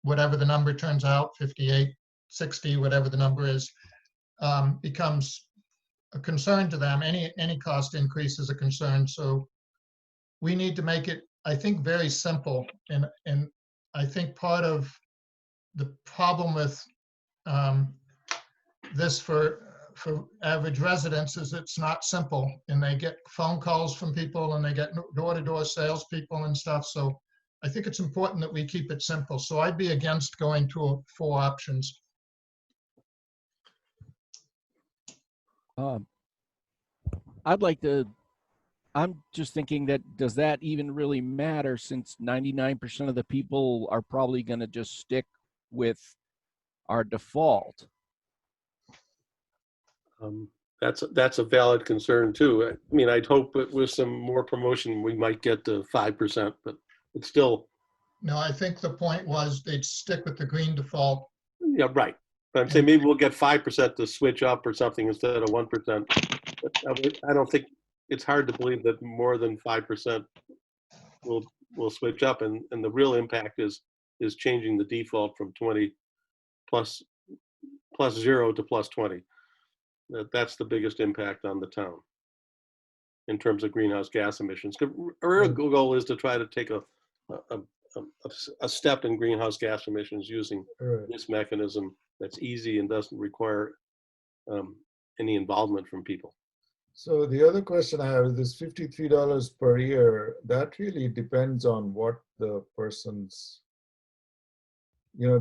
whatever the number turns out, 58, 60, whatever the number is, becomes a concern to them. Any cost increase is a concern. So we need to make it, I think, very simple. And I think part of the problem with this for average residents is it's not simple, and they get phone calls from people and they get door-to-door salespeople and stuff. So I think it's important that we keep it simple. So I'd be against going to 4 options. I'm just thinking that, does that even really matter, since 99% of the people are probably going to just stick with our default? That's a valid concern too. I mean, I'd hope that with some more promotion, we might get to 5%, but it's still. No, I think the point was they'd stick with the green default. Yeah, right. But I'm saying maybe we'll get 5% to switch up or something instead of 1%. I don't think, it's hard to believe that more than 5% will switch up, and the real impact is changing the default from 20 plus 0 to plus 20. That's the biggest impact on the town. in terms of greenhouse gas emissions. 'Cause our goal is to try to take a step in greenhouse gas emissions using this mechanism that's easy and doesn't require any involvement from people. So the other question I have is this $53 per year, that really depends on what the person's,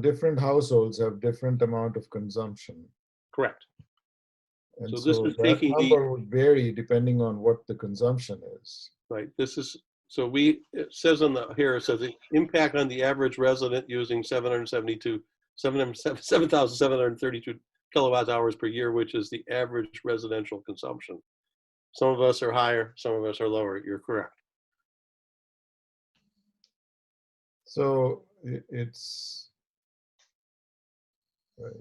different households have different amount of consumption. Correct. And So so this is that taking number would vary depending on what the consumption is. right. This is, so it says on the, here, it says the impact on the average resident using 7,732 kilowatt hours per year, which is the average residential consumption. Some of us are higher, some of us are lower. You're correct. So it's, right.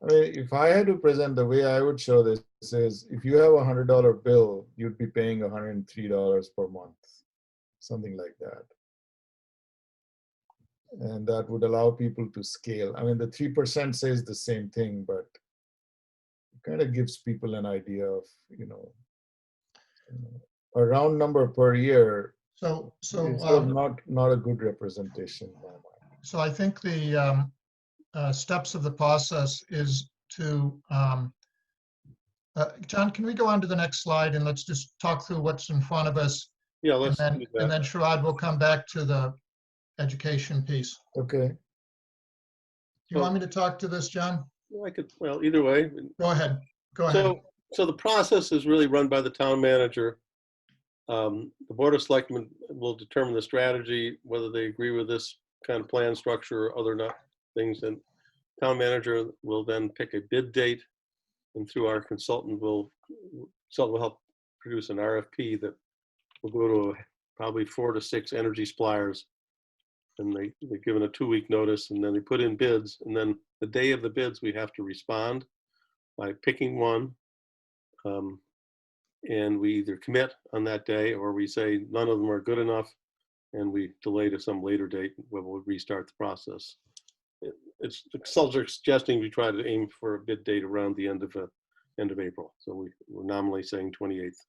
I mean, if I had to present the way I would show this is if you have a $100 bill, you'd be paying $103 per month, something like that. And that would allow people to scale. I mean, the 3% says the same thing, but it kind of gives people an idea of, a round number per year. So is sort of not a good representation in my mind. So I think the steps of the process is to, John, can we go on to the next slide and let's just talk through what's in front of us? Yeah, let's do and that. then Sharad will come back to the education piece. Okay. Do you want me to talk to this, John? Well, either way. Go ahead. Go ahead. So the process is really run by the town manager. The Board of Selectmen will determine the strategy, whether they agree with this kind of plan structure or other things. And town manager will then pick a bid date, and through our consultant will help produce an RFP that will go to probably 4 to 6 energy suppliers. And they're given a 2-week notice, and then they put in bids. And then the day of the bids, we have to respond by picking one. And we either commit on that day or we say none of them are good enough and we delay to some later date where we'll restart the process. It's the consultants are suggesting we try to aim for a bid date around the end of April. So we're nominally saying 28th.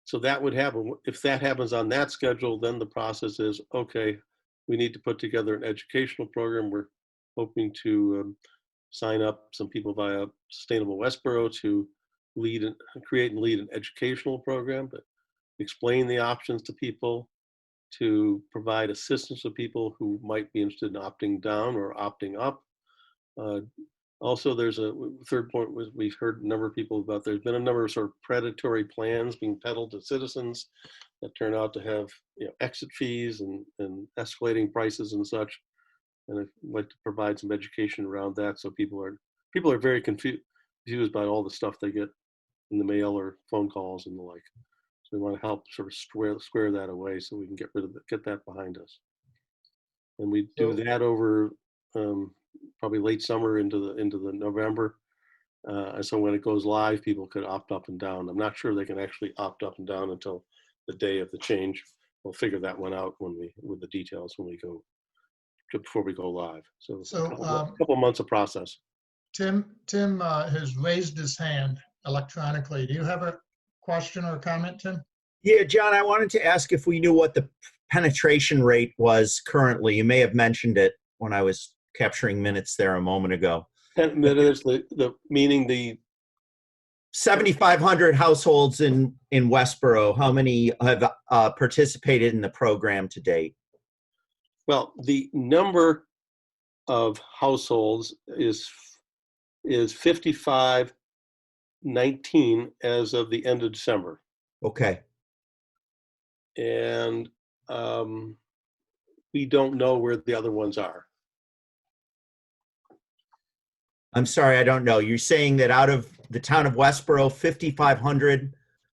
So that would happen. If that happens on that schedule, then the process is, okay, we need to put together an educational program. We're hoping to sign up some people via Sustainable Westboro to create and lead an educational program to explain the options to people, to provide assistance to people who might be interested in opting down or opting up. Also, there's a third point we've heard a number of people about. There's been a number of sort of predatory plans being peddled to citizens that turn out to have exit fees and escalating prices and such. And I'd like to provide some education around that, so people are very confused by all the stuff they get in the mail or phone calls and the like. So we want to help sort of square that away so we can get that behind us. And we do that over probably late summer into the November. And so when it goes live, people could opt up and down. I'm not sure they can actually opt up and down until the day of the change. We'll figure that one out with the details when we go before we go live. So a couple months of process. Tim has raised his hand electronically. Do you have a question or a comment, Tim? Yeah, John, I wanted to ask if we knew what the penetration rate was currently. You may have mentioned it when I was capturing minutes there a moment ago. Minutes, meaning the 7,500 households in Westboro. How many have participated in the program to date? Well, the number of households is 5519 as of the end of December. Okay. And we don't know where the other ones are. I'm sorry, I don't know. You're saying that out of the town of Westboro, 5,500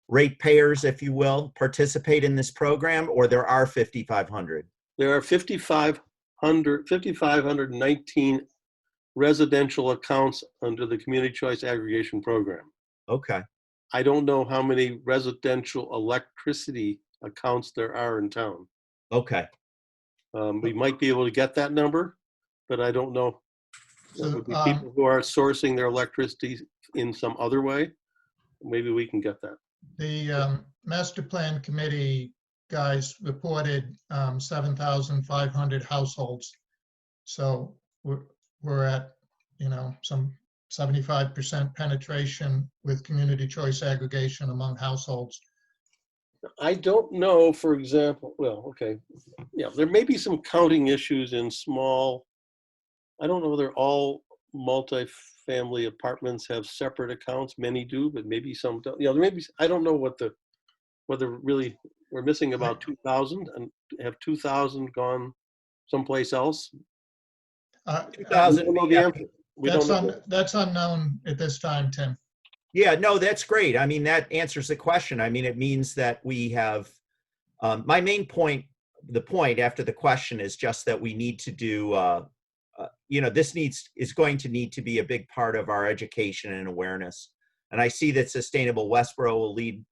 ratepayers, if you will, participate in this program, or there are 5,500? There are 5,519 residential accounts under the Community Choice Aggregation Program. Okay. I don't know how many residential electricity accounts there are in town. Okay. We might be able to get that number, but I don't know. There would be people who are sourcing their electricity in some other way. maybe we can get that. The master plan committee guys reported 7,500 households. So we're at, some 75% penetration with community choice aggregation among households. I don't know, for example, well, okay. Yeah, there may be some counting issues in small, I don't know whether all multifamily apartments have separate accounts. Many do, but maybe some don't. There may be, I don't know whether really we're missing about 2,000 and have 2,000 gone someplace else. 2,000. We don't know the answer. We don't know. That's unknown at this time, Tim. Yeah, no, that's great. I mean, that answers the question. I mean, it means that we have, my main point, the point after the question is just that we need to do, this is going to need to be a big part of our education and awareness. And I see that Sustainable Westboro will lead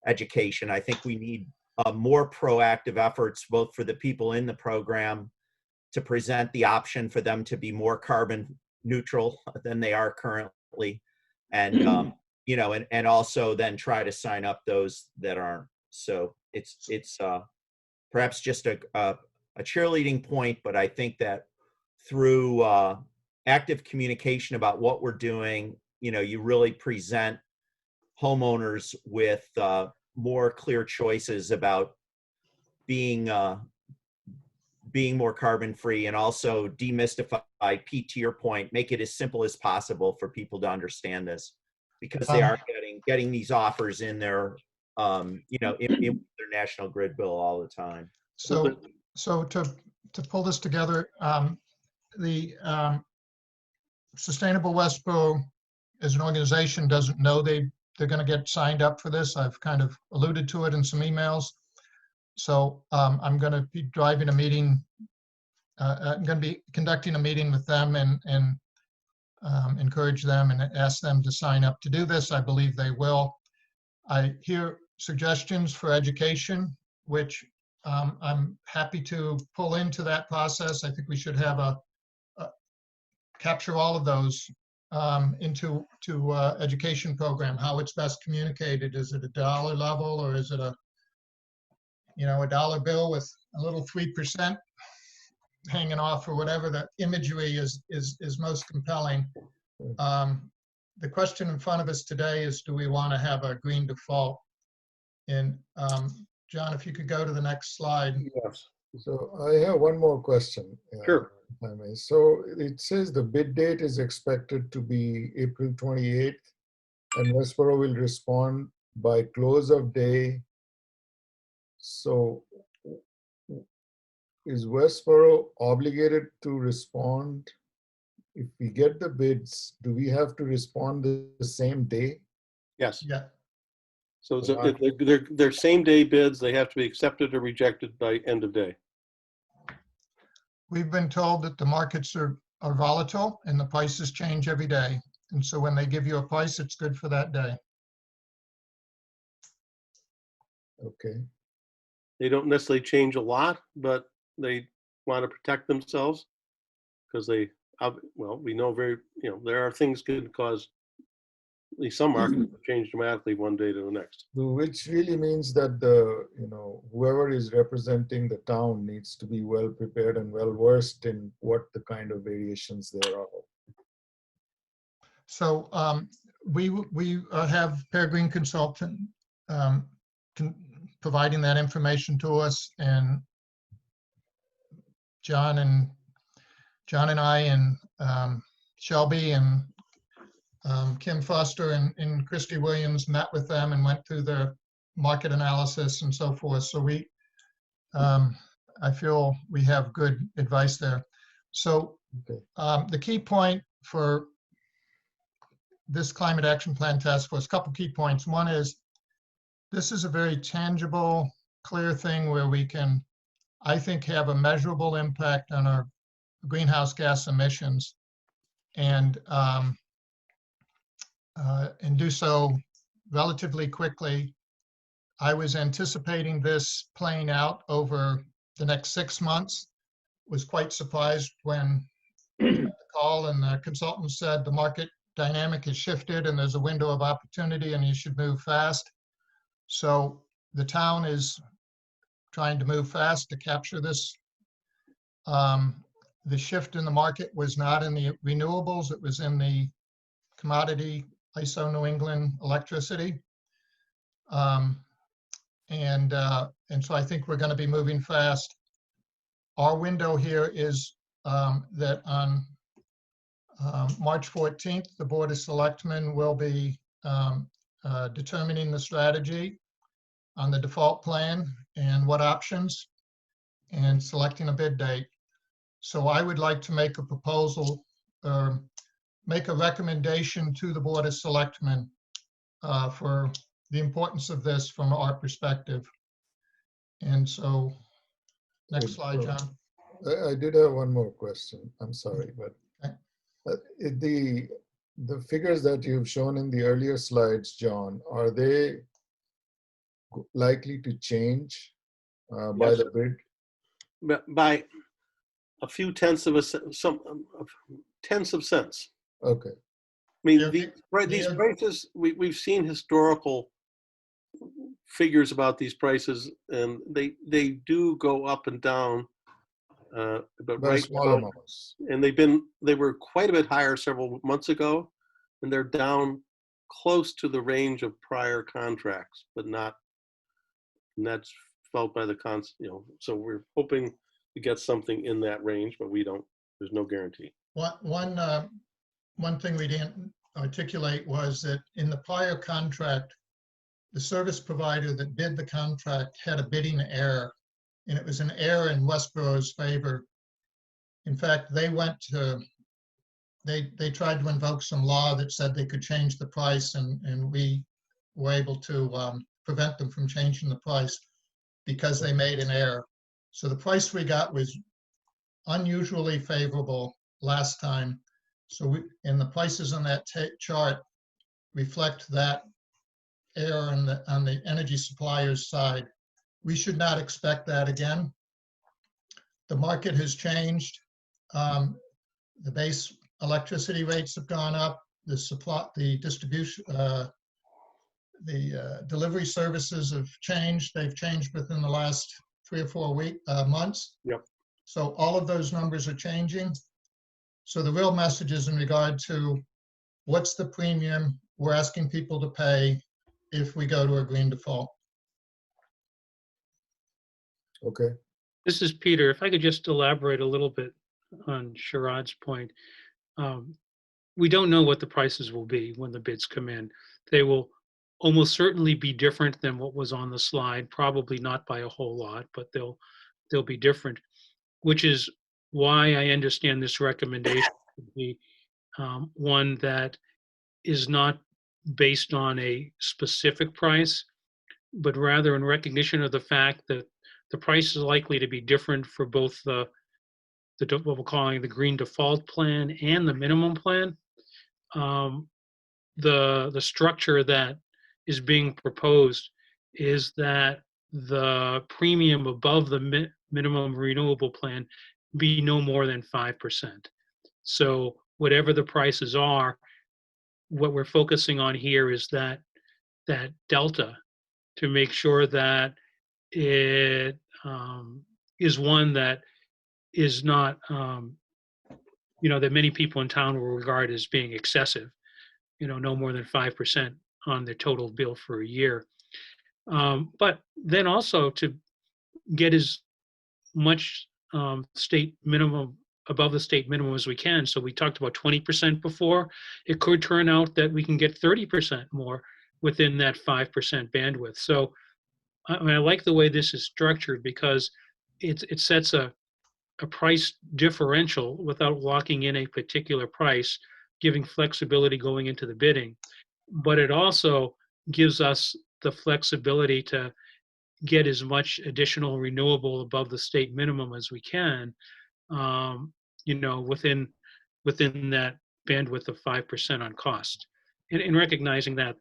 education. I think we need more proactive efforts, both for the people in the program to present the option for them to be more carbon neutral than they are currently. And, and also then try to sign up those that aren't. So it's perhaps just a cheerleading point, but I think that through active communication about what we're doing, you really present homeowners with more clear choices about being more carbon free, and also demystify, Pete, to your point, make it as simple as possible for people to understand this, because they are getting these offers in their in their national grid bill all the time. So to pull this together, the Sustainable Westboro as an organization doesn't know they're going to get signed up for this. I've kind of alluded to it in some emails. So I'm going to be driving a meeting. I'm going to be conducting a meeting with them and encourage them and ask them to sign up to do this. I believe they will. I hear suggestions for education, which I'm happy to pull into that process. I think we should have capture all of those into education program, how it's best communicated. Is it a dollar level, or is it a dollar bill with a little 3% hanging off, or whatever the imagery is most compelling. The question in front of us today is, do we want to have a green default? And John, if you could go to the next slide. Yes. So I have one more question. Sure. If I may. So it says the bid date is expected to be April 28th, and Westboro will respond by close of day. So is Westboro obligated to respond? If we get the bids, do we have to respond the same day? Yes. Yeah. So if they're same day bids, they have to be accepted or rejected by end of day. We've been told that the markets are volatile and the prices change every day. And so when they give you a price, it's good for that day. Okay. They don't necessarily change a lot, but they want to protect themselves because we know there are things could cause at least some markets to change dramatically one day to the next. Which really means that whoever is representing the town needs to be well prepared and well versed in what the kind of variations there are. So we have Peregrine Consultant providing that information to us, and John and I and Shelby and Kim Foster and Christy Williams met with them and went through the market analysis and so forth. So I feel we have good advice there. So the key point for this Climate Action Plan Task Force, a couple key points. One is, this is a very tangible, clear thing where we can, I think, have a measurable impact on our greenhouse gas emissions, and do so relatively quickly. I was anticipating this playing out over the next 6 months. Was quite surprised when the call and the consultant said the market dynamic has shifted and there's a window of opportunity and you should move fast. So the town is trying to move fast to capture this. The shift in the market was not in the renewables, it was in the commodity ISO New England electricity. And so I think we're going to be moving fast. Our window here is that on March 14th, the Board of Selectmen will be determining the strategy on the default plan and what options and selecting a bid date. So I would like to make a proposal, make a recommendation to the Board of Selectmen for the importance of this from our perspective. And so, next slide, John. I did have one more question. I'm sorry, but the figures that you've shown in the earlier slides, John, are they likely to change by the bid? By a few tenths of a cent, tenths of cents. Okay. I mean, these prices, we've seen historical figures about these prices, and they do go up and down. But by right small now, amounts. And they were quite a bit higher several months ago, and they're down close to the range of prior contracts, but not, and that's felt by the so we're hoping to get something in that range, but there's no guarantee. One thing we didn't articulate was that in the prior contract, the service provider that bid the contract had a bidding error, and it was an error in Westborough's favor. In fact, they tried to invoke some law that said they could change the price, and we were able to prevent them from changing the price because they made an error. So the price we got was unusually favorable last time. So and the prices on that chart reflect that error on the energy supplier's side. We should not expect that again. The market has changed. The base electricity rates have gone up. The distribution, the delivery services have changed. They've changed within the last 3 or 4 months. Yep. So all of those numbers are changing. So the real message is in regard to what's the premium we're asking people to pay if we go to a green default. Okay. This is Peter. If I could just elaborate a little bit on Sharad's point. We don't know what the prices will be when the bids come in. They will almost certainly be different than what was on the slide, probably not by a whole lot, but they'll be different, which is why I understand this recommendation to be one that is not based on a specific price, but rather in recognition of the fact that the price is likely to be different for both what we're calling the green default plan and the minimum plan. The structure that is being proposed is that the premium above the minimum renewable plan be no more than 5%. So whatever the prices are, what we're focusing on here is that delta to make sure that it is one that is not, that many people in town will regard as being excessive, no more than 5% on their total bill for a year. But then also to get as much state minimum above the state minimum as we can. So we talked about 20% before. It could turn out that we can get 30% more within that 5% bandwidth. So I like the way this is structured because it sets a price differential without locking in a particular price, giving flexibility going into the bidding. But it also gives us the flexibility to get as much additional renewable above the state minimum as we can, within that bandwidth of 5% on cost. And recognizing that,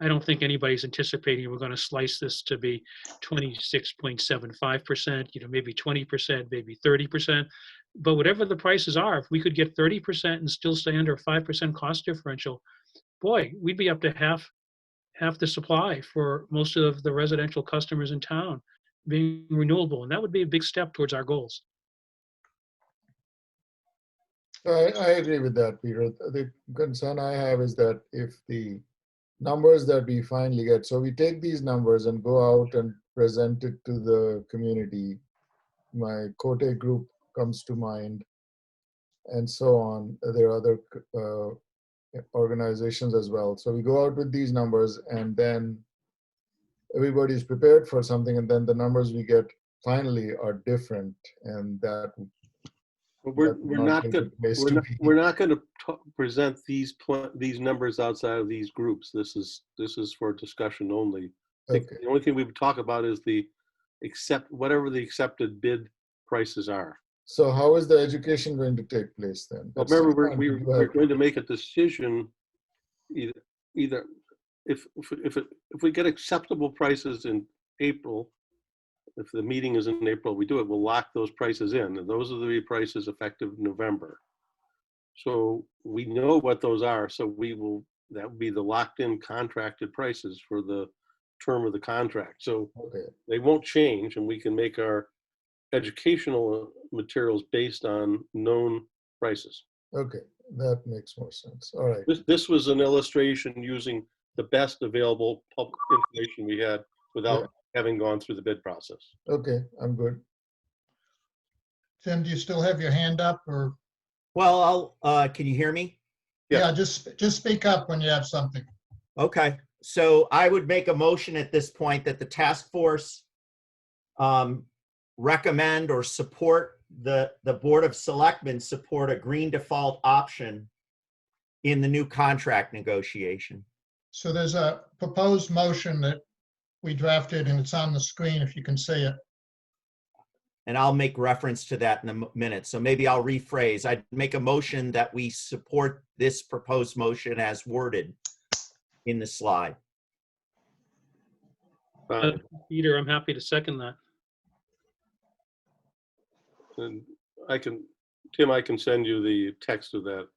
I don't think anybody's anticipating we're going to slice this to be 26.75%, maybe 20%, maybe 30%. But whatever the prices are, if we could get 30% and still stay under a 5% cost differential, boy, we'd be up to half the supply for most of the residential customers in town being renewable. And that would be a big step towards our goals. I agree with that, Peter. The concern I have is that if the numbers that we finally get, so we take these numbers and go out and present it to the community, my Cote group comes to mind, and so on. There are other organizations as well. So we go out with these numbers, and then everybody's prepared for something, and then the numbers we get finally are different, and that. But we're not going to present these numbers outside of these groups. This is for discussion only. I think the only thing we would talk about is whatever the accepted bid prices are. So how is the education going to take place then? Well, remember, we're going to make a decision either if we get acceptable prices in April. If the meeting is in April, we do it, we'll lock those prices in, and those are the prices effective November. So we know what those are, so that would be the locked in contracted prices for the term of the contract. So they won't change, and we can make our educational materials based on known prices. Okay, that makes more sense. All right. This was an illustration using the best available public information we had without having gone through the bid process. Okay, I'm good. Tim, do you still have your hand up, or? Well, can you hear me? Yeah, just speak up when you have something. Okay, so I would make a motion at this point that the task force recommend or support the Board of Selectmen support a green default option in the new contract negotiation. So there's a proposed motion that we drafted, and it's on the screen if you can see it. And I'll make reference to that in a minute. So maybe I'll rephrase. I'd make a motion that we support this proposed motion as worded in the slide. Peter, I'm happy to second that. And Tim, I can send you the text of that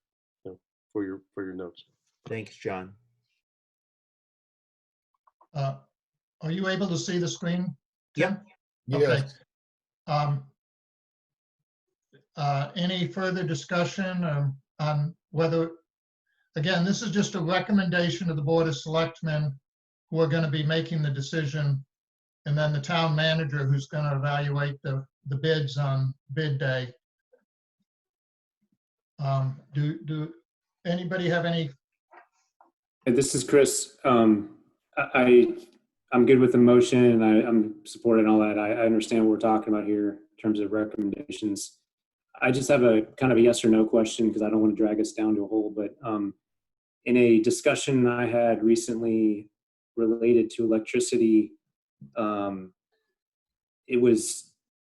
for your notes. Thanks, John. Are you able to see the screen, Tim? Yeah. Okay. Yes. Any further discussion on whether, again, this is just a recommendation of the Board of Selectmen who are going to be making the decision, and then the town manager who's going to evaluate the bids on bid day. Do anybody have any? This is Chris. I'm good with the motion, and I'm supporting all that. I understand what we're talking about here in terms of recommendations. I just have a kind of a yes or no question because I don't want to drag us down to a hole. But in a discussion I had recently related to electricity, it was,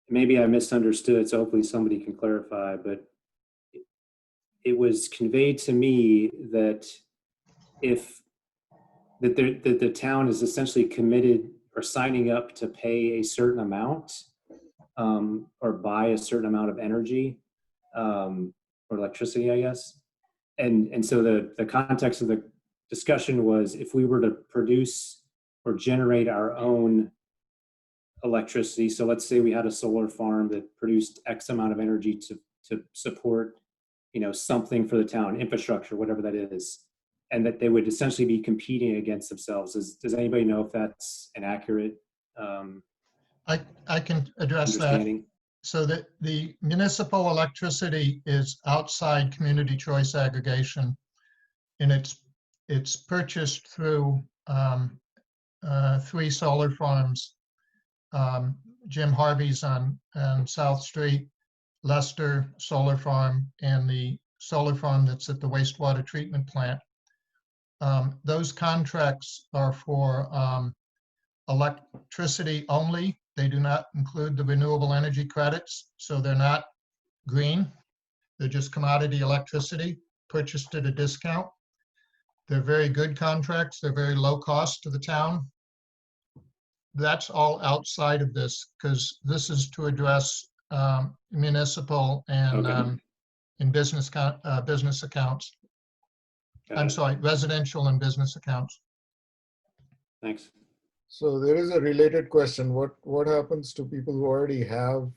maybe I misunderstood, so hopefully somebody can clarify, but it was conveyed to me that that the town is essentially committed or signing up to pay a certain amount or buy a certain amount of energy or electricity, I guess. And so the context of the discussion was if we were to produce or generate our own electricity, so let's say we had a solar farm that produced X amount of energy to support, something for the town, infrastructure, whatever that is, and that they would essentially be competing against themselves. Does anybody know if that's an accurate I can address that. So that the municipal electricity is outside community choice aggregation, and it's purchased through 3 solar farms. Jim Harvey's on South Street, Leicester Solar Farm, and the solar farm that's at the wastewater treatment plant. Those contracts are for electricity only. They do not include the renewable energy credits, so they're not green. They're just commodity electricity purchased at a discount. They're very good contracts. They're very low cost to the town. That's all outside of this because this is to address municipal and Okay. in business accounts. Got I'm it. sorry, residential and business accounts. Thanks. So there is a related question. What happens to people who already have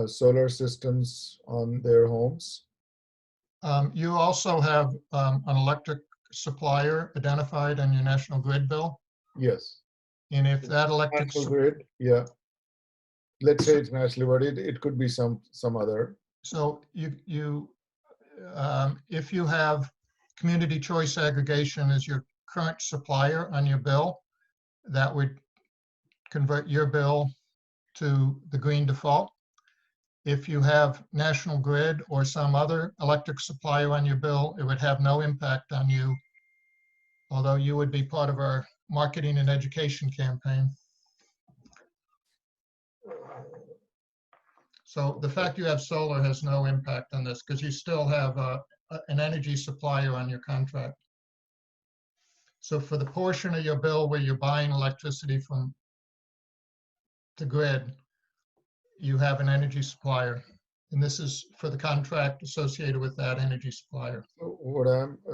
solar systems on their homes? You also have an electric supplier identified on your national grid bill. Yes. And if that electric, National Grid, yeah. Let's say it's national, but it could be some other. so if you have community choice aggregation as your current supplier on your bill, that would convert your bill to the green default. If you have National Grid or some other electric supplier on your bill, it would have no impact on you, although you would be part of our marketing and education campaign. So the fact you have solar has no impact on this because you still have an energy supplier on your contract. So for the portion of your bill where you're buying electricity from the grid, you have an energy supplier. And this is for the contract associated with that energy supplier.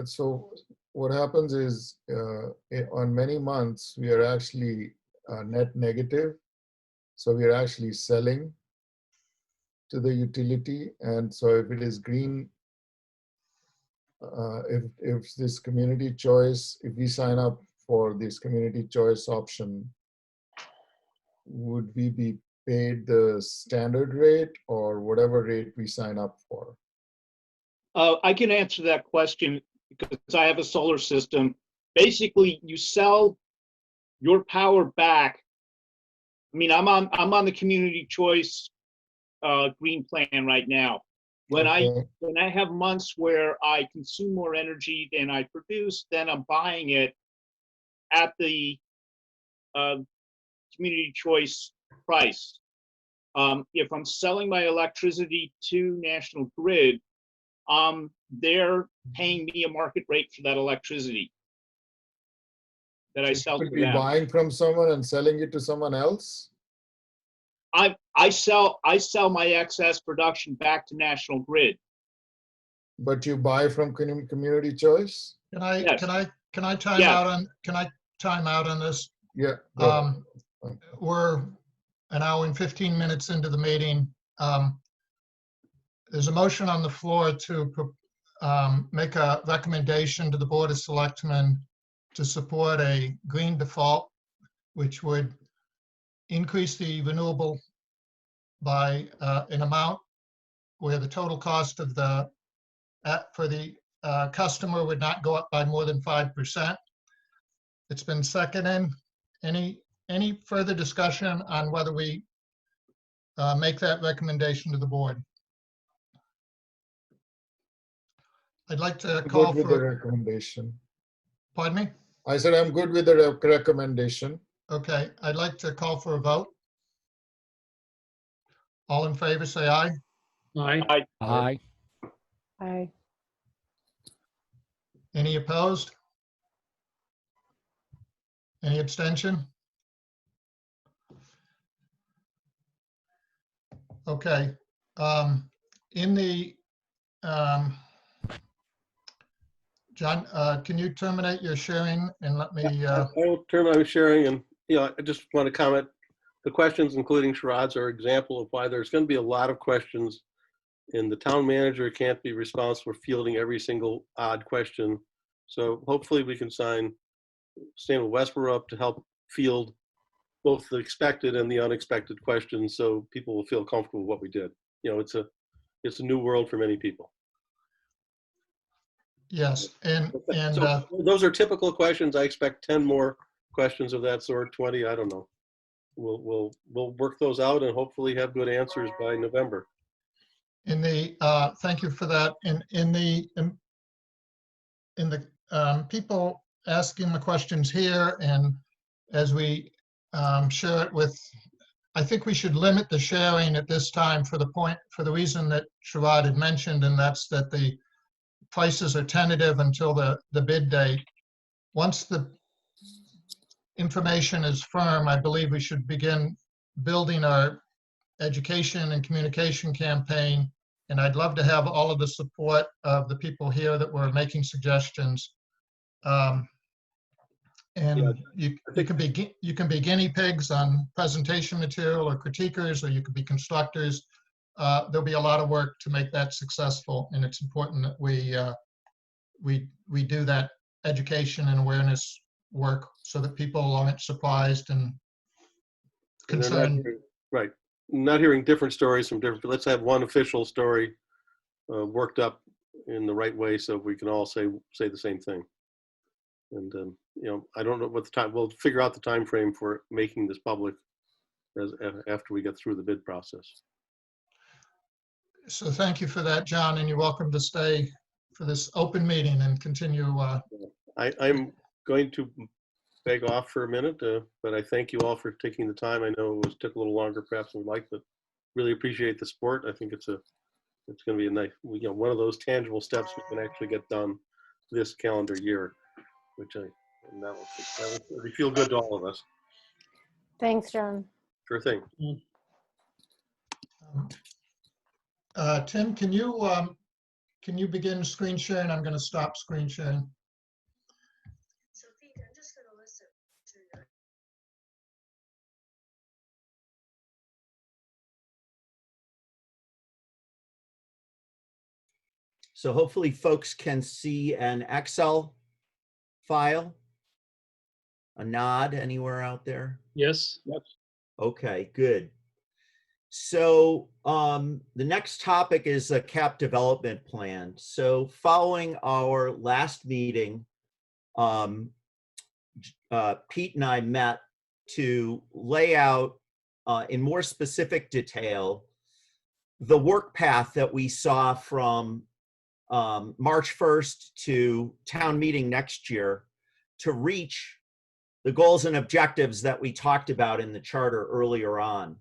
So what happens is on many months, we are actually net negative. So we are actually selling to the utility. And so if it is green, if this community choice, if we sign up for this community choice option, would we be paid the standard rate or whatever rate we sign up for? I can answer that question because I have a solar system. Basically, you sell your power back. I mean, I'm on the community choice green plan right now. When Okay. I have months where I consume more energy than I produce, then I'm buying it at the community choice price. If I'm selling my electricity to National Grid, they're paying me a market rate for that electricity that I sell to Could be them. buying from someone and selling it to someone else? I sell my excess production back to National Grid. But you buy from community choice? Yes. Can I time out on this? Yeah. go ahead. We're an hour and 15 minutes into the meeting. There's a motion on the floor to make a recommendation to the Board of Selectmen to support a green default, which would increase the renewable by an amount where the total cost of for the customer would not go up by more than 5%. It's been seconded. Any further discussion on whether we make that recommendation to the board? I'd like to call Good with the for, recommendation. pardon me? I said I'm good with the recommendation. Okay, I'd like to call for a vote. All in favor, say aye. Aye. Aye. Aye. Any opposed? Any abstention? Okay. In the, John, can you terminate your sharing and let me, I will terminate my sharing, and I just want to comment. The questions, including Sharad's, are an example of why there's going to be a lot of questions, and the town manager can't be responsible for fielding every single odd question. So hopefully we can sign Stanley Westboro up to help field both the expected and the unexpected questions, so people will feel comfortable with what we did. It's a new world for many people. yes, and So those are typical questions. I expect 10 more questions of that sort, 20, I don't know. We'll work those out and hopefully have good answers by November. in the, thank you for that. In the people asking the questions here, and as we share it with, I think we should limit the sharing at this time for the reason that Sharad had mentioned, and that's that the prices are tentative until the bid date. Once the information is firm, I believe we should begin building our education and communication campaign. And I'd love to have all of the support of the people here that were making suggestions. And you can be guinea pigs on presentation material or critiquers, or you could be constructors. There'll be a lot of work to make that successful, and it's important that we do that education and awareness work so that people aren't surprised and concerned. Right. Not hearing different stories from different, let's have one official story worked up in the right way so we can all say the same thing. And, I don't know what the time, we'll figure out the time frame for making this public after we get through the bid process. So thank you for that, John, and you're welcome to stay for this open meeting and continue. I'm going to beg off for a minute, but I thank you all for taking the time. I know it took a little longer perhaps than we'd like, but really appreciate the support. I think it's going to be a nice, one of those tangible steps we can actually get done this calendar year, which that will feel good to all of us. Thanks, John. Sure thing. Tim, can you begin screen sharing? I'm going to stop screen sharing. So hopefully folks can see an Excel file. A nod anywhere out there? Yes. Yep. Okay, good. So the next topic is a CAP development plan. So following our last meeting, Pete and I met to lay out in more specific detail the work path that we saw from March 1st to town meeting next year to reach the goals and objectives that we talked about in the charter earlier on.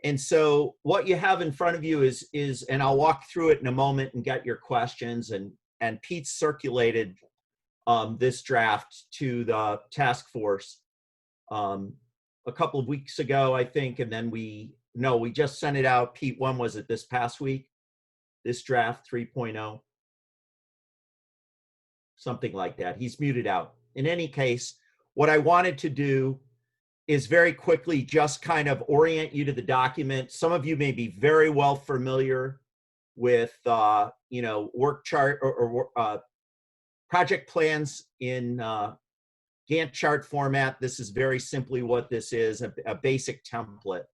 And so what you have in front of you is, and I'll walk through it in a moment and get your questions, and Pete circulated this draft to the task force a couple of weeks ago, I think, and then we just sent it out. Pete, when was it? This past week? This draft 3.0? Something like that. He's muted out. In any case, what I wanted to do is very quickly just kind of orient you to the document. Some of you may be very well familiar with, work chart or project plans in Gantt chart format. This is very simply what this is, a basic template.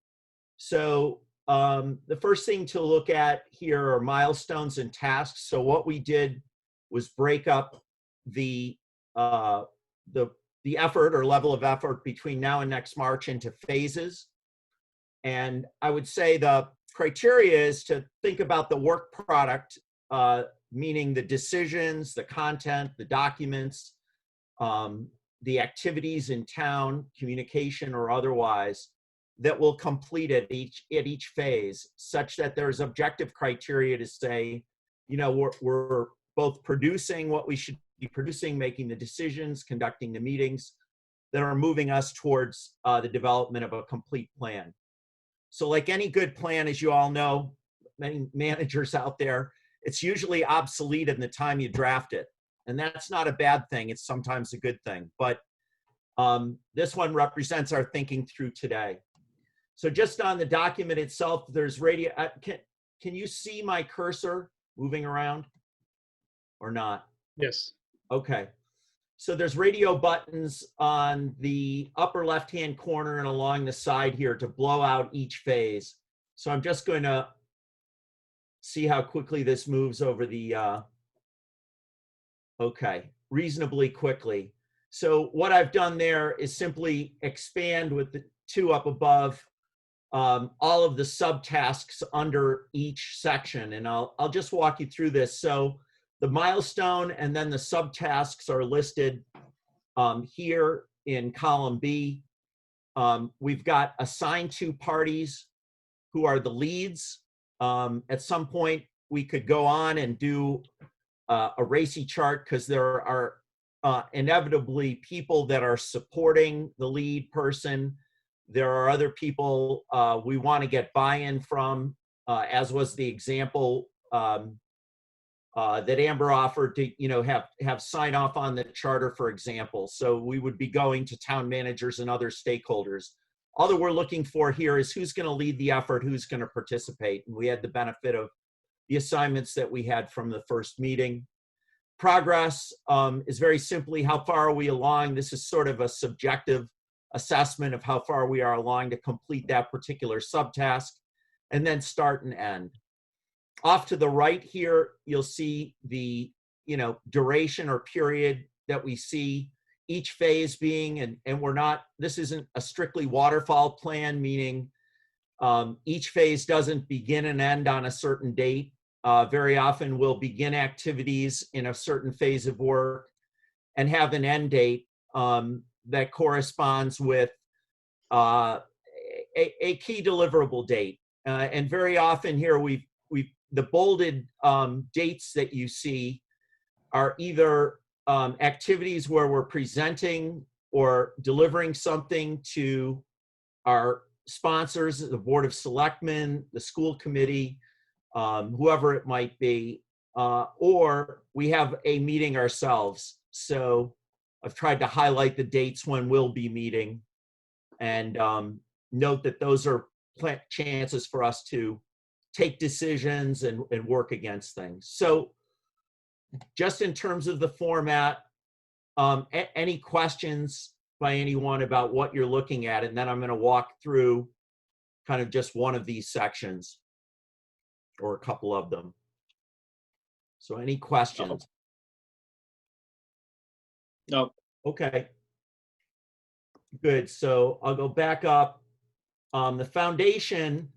So the first thing to look at here are milestones and tasks. So what we did was break up the effort or level of effort between now and next March into phases. And I would say the criteria is to think about the work product, meaning the decisions, the content, the documents, the activities in town, communication or otherwise, that will complete at each phase, such that there's objective criteria to say, we're both producing what we should be producing, making the decisions, conducting the meetings that are moving us towards the development of a complete plan. So like any good plan, as you all know, many managers out there, it's usually obsolete in the time you draft it. And that's not a bad thing. It's sometimes a good thing. But this one represents our thinking through today. So just on the document itself, there's radio. Can you see my cursor moving around or not? Yes. Okay. So there's radio buttons on the upper left-hand corner and along the side here to blow out each phase. So I'm just going to see how quickly this moves over the, okay, reasonably quickly. So what I've done there is simply expand with the two up above all of the subtasks under each section. And I'll just walk you through this. So the milestone and then the subtasks are listed here in column B. We've got assigned to parties who are the leads. At some point, we could go on and do a racy chart because there are inevitably people that are supporting the lead person There are other people we want to get buy-in from, as was the example that Amber offered to, have sign off on the charter, for example. So we would be going to town managers and other stakeholders. All that we're looking for here is who's going to lead the effort, who's going to participate. And we had the benefit of the assignments that we had from the first meeting. Progress is very simply, how far are we along? This is sort of a subjective assessment of how far we are along to complete that particular subtask, and then start and end. Off to the right here, you'll see the duration or period that we see each phase being, and we're not, this isn't a strictly waterfall plan, meaning each phase doesn't begin and end on a certain date. Very often we'll begin activities in a certain phase of work and have an end date that corresponds with a key deliverable date. And very often here the bolded dates that you see are either activities where we're presenting or delivering something to our sponsors, the Board of Selectmen, the school committee, whoever it might be, or we have a meeting ourselves. So I've tried to highlight the dates when we'll be meeting, and note that those are chances for us to take decisions and work against things. So just in terms of the format, any questions by anyone about what you're looking at? And then I'm going to walk through kind of just one of these sections or a couple of them. So any questions? No. Okay. Good. So I'll go back up. The foundation,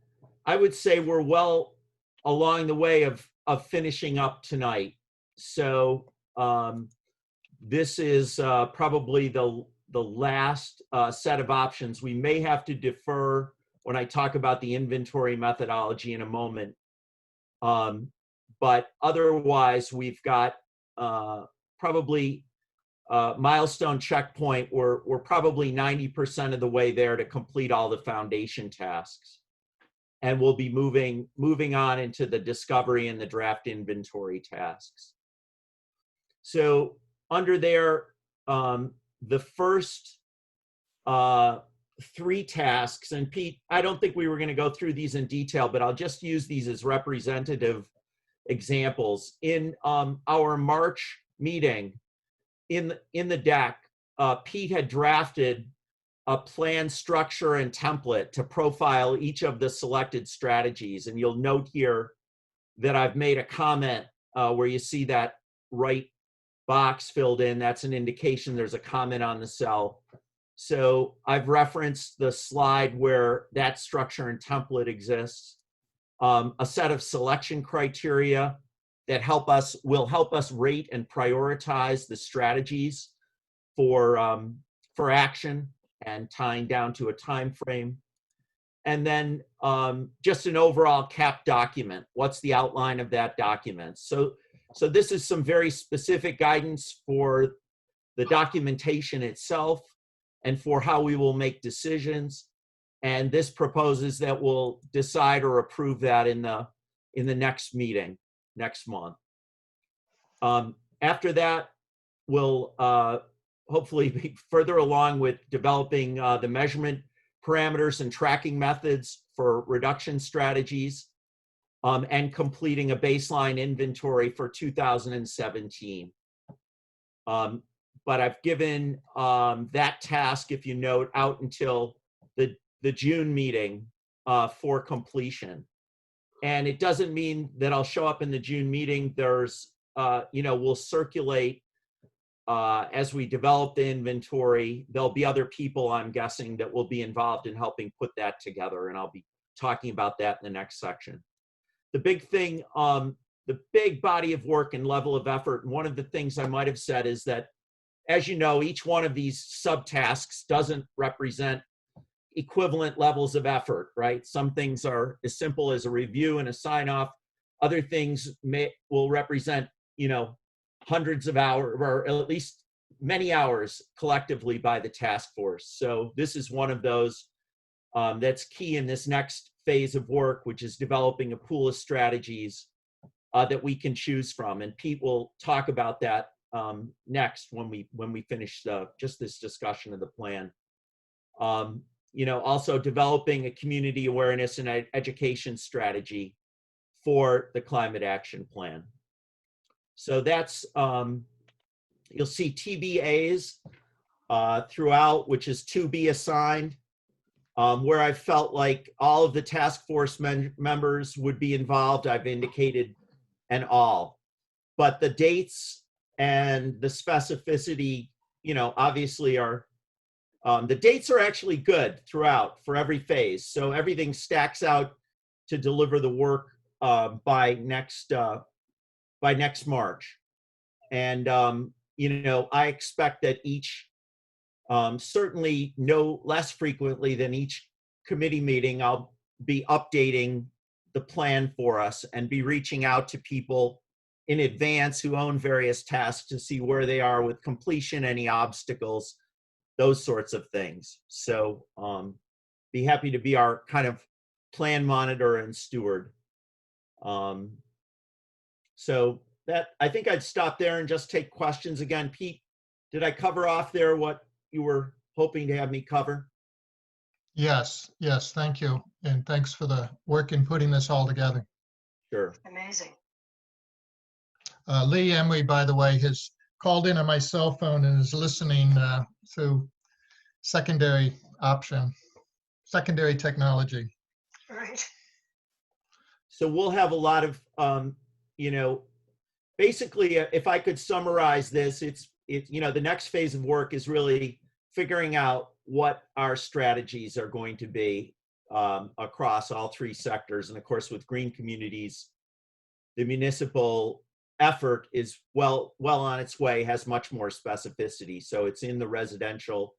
I would say we're well along the way of finishing up tonight. So this is probably the last set of options. We may have to defer when I talk about the inventory methodology in a moment. But otherwise, we've got probably milestone checkpoint. We're probably 90% of the way there to complete all the foundation tasks. And we'll be moving on into the discovery and the draft inventory tasks. So under there, the first 3 tasks, and Pete, I don't think we were going to go through these in detail, but I'll just use these as representative examples. In our March meeting, in the deck, Pete had drafted a plan, structure, and template to profile each of the selected strategies. And you'll note here that I've made a comment where you see that right box filled in. That's an indication there's a comment on the cell. So I've referenced the slide where that structure and template exists. A set of selection criteria that will help us rate and prioritize the strategies for action and tying down to a time frame. And then just an overall CAP document. What's the outline of that document? So this is some very specific guidance for the documentation itself and for how we will make decisions. And this proposes that we'll decide or approve that in the next meeting, next month. After that, we'll hopefully be further along with developing the measurement parameters and tracking methods for reduction strategies, and completing a baseline inventory for 2017. But I've given that task, if you note, out until the June meeting for completion. And it doesn't mean that I'll show up in the June meeting. There's, we'll circulate as we develop the inventory. There'll be other people, I'm guessing, that will be involved in helping put that together. And I'll be talking about that in the next section. The big thing, the big body of work and level of effort, and one of the things I might have said is that, as you know, each one of these subtasks doesn't represent equivalent levels of effort, right? Some things are as simple as a review and a sign off. Other things will represent, hundreds of hours, or at least many hours collectively by the task force. So this is one of those that's key in this next phase of work, which is developing a pool of strategies that we can choose from. And Pete will talk about that next when we finish just this discussion of the plan. Also developing a community awareness and education strategy for the climate action plan. So that's, you'll see TBAs throughout, which is to be assigned, where I felt like all of the task force members would be involved. I've indicated and all, but the dates and the specificity, obviously are, the dates are actually good throughout for every phase. So everything stacks out to deliver the work by next March. And, I expect that each, certainly no less frequently than each committee meeting, I'll be updating the plan for us and be reaching out to people in advance who own various tasks to see where they are with completion, any obstacles, those sorts of things. So be happy to be our kind of plan monitor and steward. So that, I think I'd stop there and just take questions again. Pete, did I cover off there what you were hoping to have me cover? Yes, thank you. And thanks for the work in putting this all together. Sure. Amazing. Lee Emery, by the way, has called in on my cell phone and is listening through secondary technology. Right. So we'll have a lot of, basically, if I could summarize this, it's the next phase of work is really figuring out what our strategies are going to be across all three sectors. And of course, with green communities, the municipal effort is well on its way, has much more specificity. So it's in the residential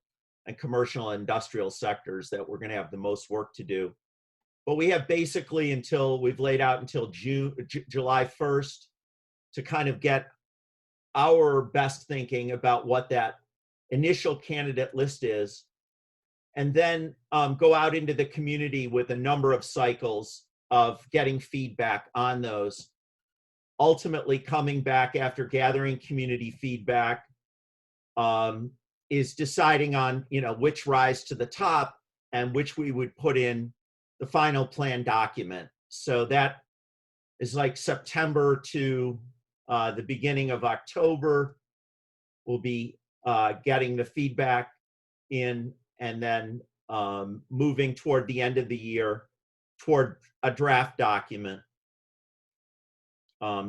and commercial and industrial sectors that we're going to have the most work to do. But we have basically we've laid out until July 1st to kind of get our best thinking about what that initial candidate list is, and then go out into the community with a number of cycles of getting feedback on those. Ultimately coming back after gathering community feedback is deciding on, which rise to the top and which we would put in the final plan document. So that is like September to the beginning of October. We'll be getting the feedback in, and then moving toward the end of the year toward a draft document.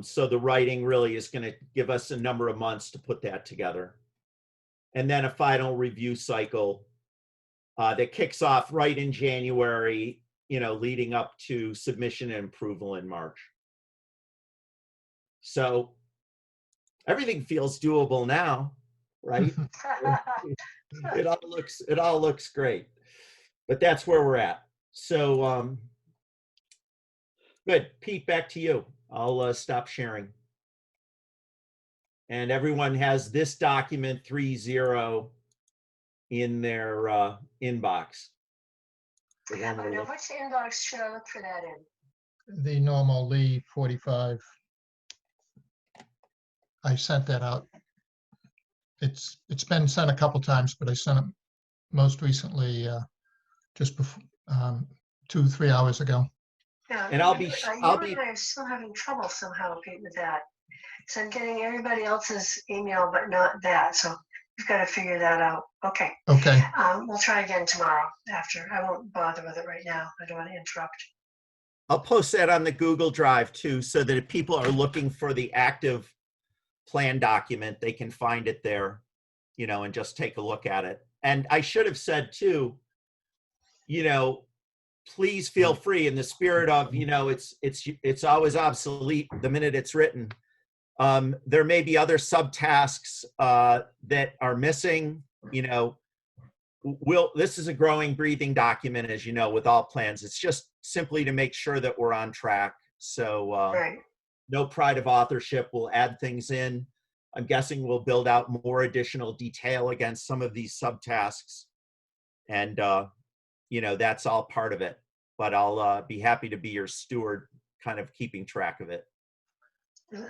So the writing really is going to give us a number of months to put that together. And then a final review cycle that kicks off right in January, leading up to submission and approval in March. So everything feels doable now, right? It all looks great, but that's where we're at. So good. Pete, back to you. I'll stop sharing. And everyone has this document 3.0 in their inbox. Now, which inbox should I look for that in? The normal Lee 45. I sent that out. It's been sent a couple times, but I sent it most recently just before 2-3 hours ago. Yeah, and I'll be. You and I are still having trouble somehow, Pete, with that. So I'm getting everybody else's email, but not that. So we've got to figure that out. Okay. Okay. We'll try again tomorrow after. I won't bother with it right now. I don't want to interrupt. I'll post that on the Google Drive too, so that if people are looking for the active plan document, they can find it there, and just take a look at it. And I should have said too, please feel free, in the spirit of, it's always obsolete the minute it's written. There may be other subtasks that are missing. This is a growing, breathing document, as you know, with all plans. It's just simply to make sure that we're on track. So Right. no pride of authorship. We'll add things in. I'm guessing we'll build out more additional detail against some of these subtasks. And you know, that's all part of it. But I'll be happy to be your steward, kind of keeping track of it.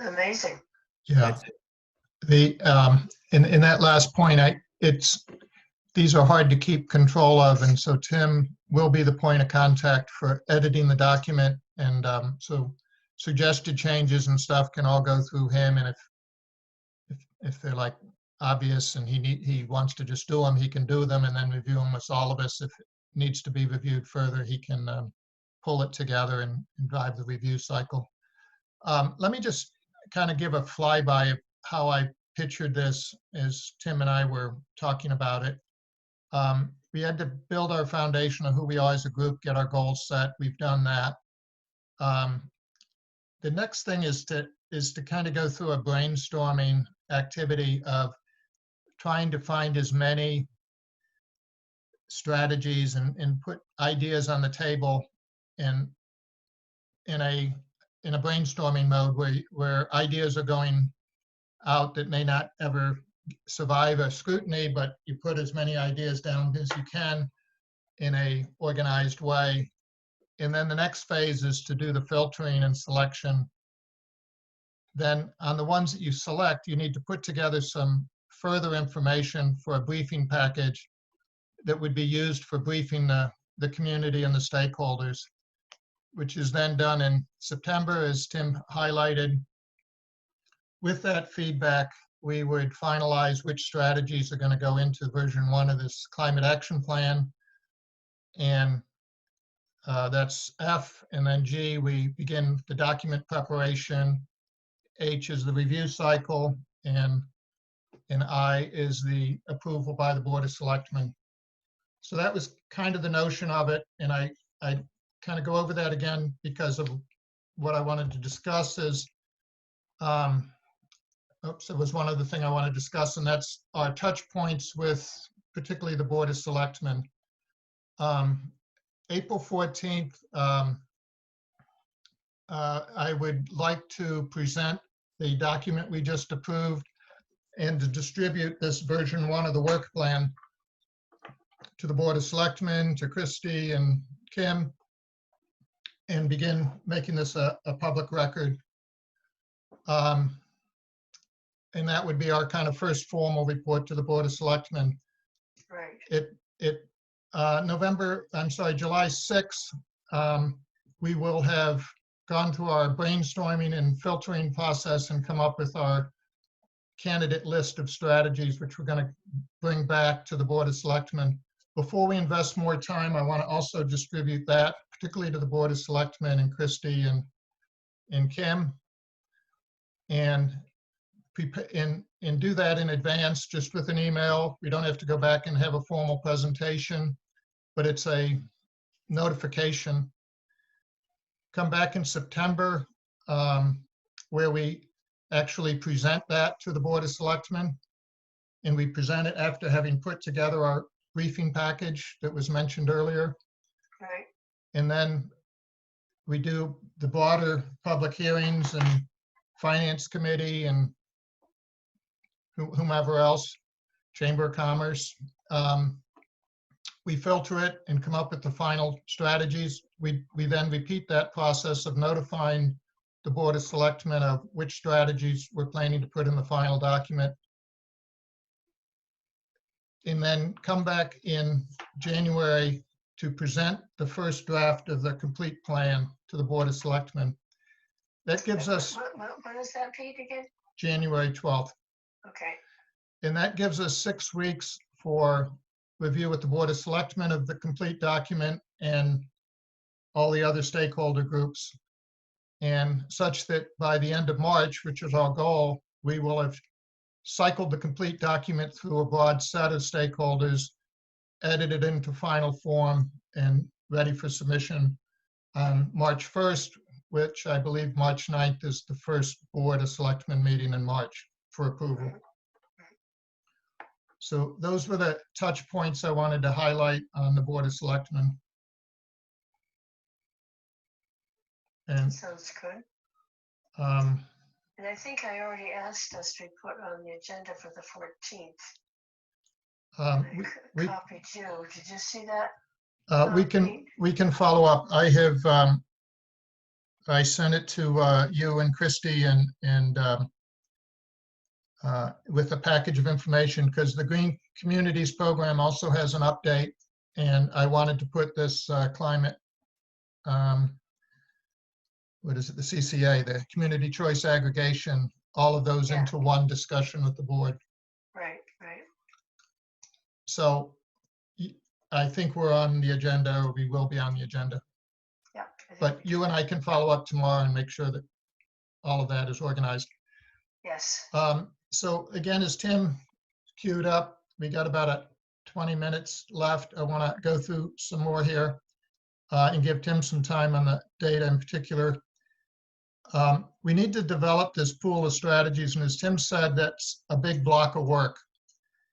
Amazing. Yeah. That's it. In that last point, these are hard to keep control of, and so Tim will be the point of contact for editing the document, and so suggested changes and stuff can all go through him, and if they're like obvious and he wants to just do them, he can do them and then review them with all of us. If it needs to be reviewed further, he can pull it together and drive the review cycle. Let me just kind of give a flyby of how I pictured this as Tim and I were talking about it. We had to build our foundation of who we are as a group, get our goals set. We've done that. The next thing is to kind of go through a brainstorming activity of trying to find as many strategies and put ideas on the table in a brainstorming mode where ideas are going out that may not ever survive a scrutiny, but you put as many ideas down as you can in a organized way. And then the next phase is to do the filtering and selection. Then on the ones that you select, you need to put together some further information for a briefing package that would be used for briefing the community and the stakeholders, which is then done in September, as Tim highlighted. With that feedback, we would finalize which strategies are going to go into version 1 of this climate action plan. And that's F. And then G, we begin the document preparation. H is the review cycle. And I is the approval by the Board of Selectmen. So that was kind of the notion of it. And I kind of go over that again because of what I wanted to discuss is, it was one other thing I want to discuss, and that's our touch points with particularly the Board of Selectmen. April 14th, I would like to present the document we just approved and to distribute this version 1 of the work plan to the Board of Selectmen, to Christy and Kim, and begin making this a public record. And that would be our kind of first formal report to the Board of Selectmen. Right. July 6th, we will have gone through our brainstorming and filtering process and come up with our candidate list of strategies, which we're going to bring back to the Board of Selectmen. Before we invest more time, I want to also distribute that, particularly to the Board of Selectmen and Christy and Kim, and do that in advance, just with an email. We don't have to go back and have a formal presentation, but it's a notification. Come back in September, where we actually present that to the Board of Selectmen, and we present it after having put together our briefing package that was mentioned earlier. Right. And then we do the broader public hearings and Finance Committee and whomever else, Chamber of Commerce. We filter it and come up with the final strategies. We then repeat that process of notifying the Board of Selectmen of which strategies we're planning to put in the final document. And then come back in January to present the first draft of the complete plan to the Board of Selectmen. That gives us When is that, Pete, again? January 12th. Okay. And that gives us 6 weeks for review with the Board of Selectmen of the complete document and all the other stakeholder groups. And such that by the end of March, which is our goal, we will have cycled the complete document through a broad set of stakeholders, edited into final form, and ready for submission on March 1st, which I believe March 9th is the first Board of Selectmen meeting in March for approval. So those were the touch points I wanted to highlight on the Board of Selectmen. And sounds good. um, And I think I already asked us to put on the agenda for the 14th. um, I copied you. Did you see that? We can follow up. I have, I sent it to you and Christy and with a package of information, because the Green Communities Program also has an update, and I wanted to put this climate, what is it, the CCA, the Community Choice Aggregation, all of those into one discussion with the board. Right, right. So I think we're on the agenda, or we will be on the agenda. Yeah. But you and I can follow up tomorrow and make sure that all of that is organized. Yes. So again, as Tim queued up, we got about 20 minutes left. I want to go through some more here and give Tim some time on the data in particular. We need to develop this pool of strategies, and as Tim said, that's a big block of work.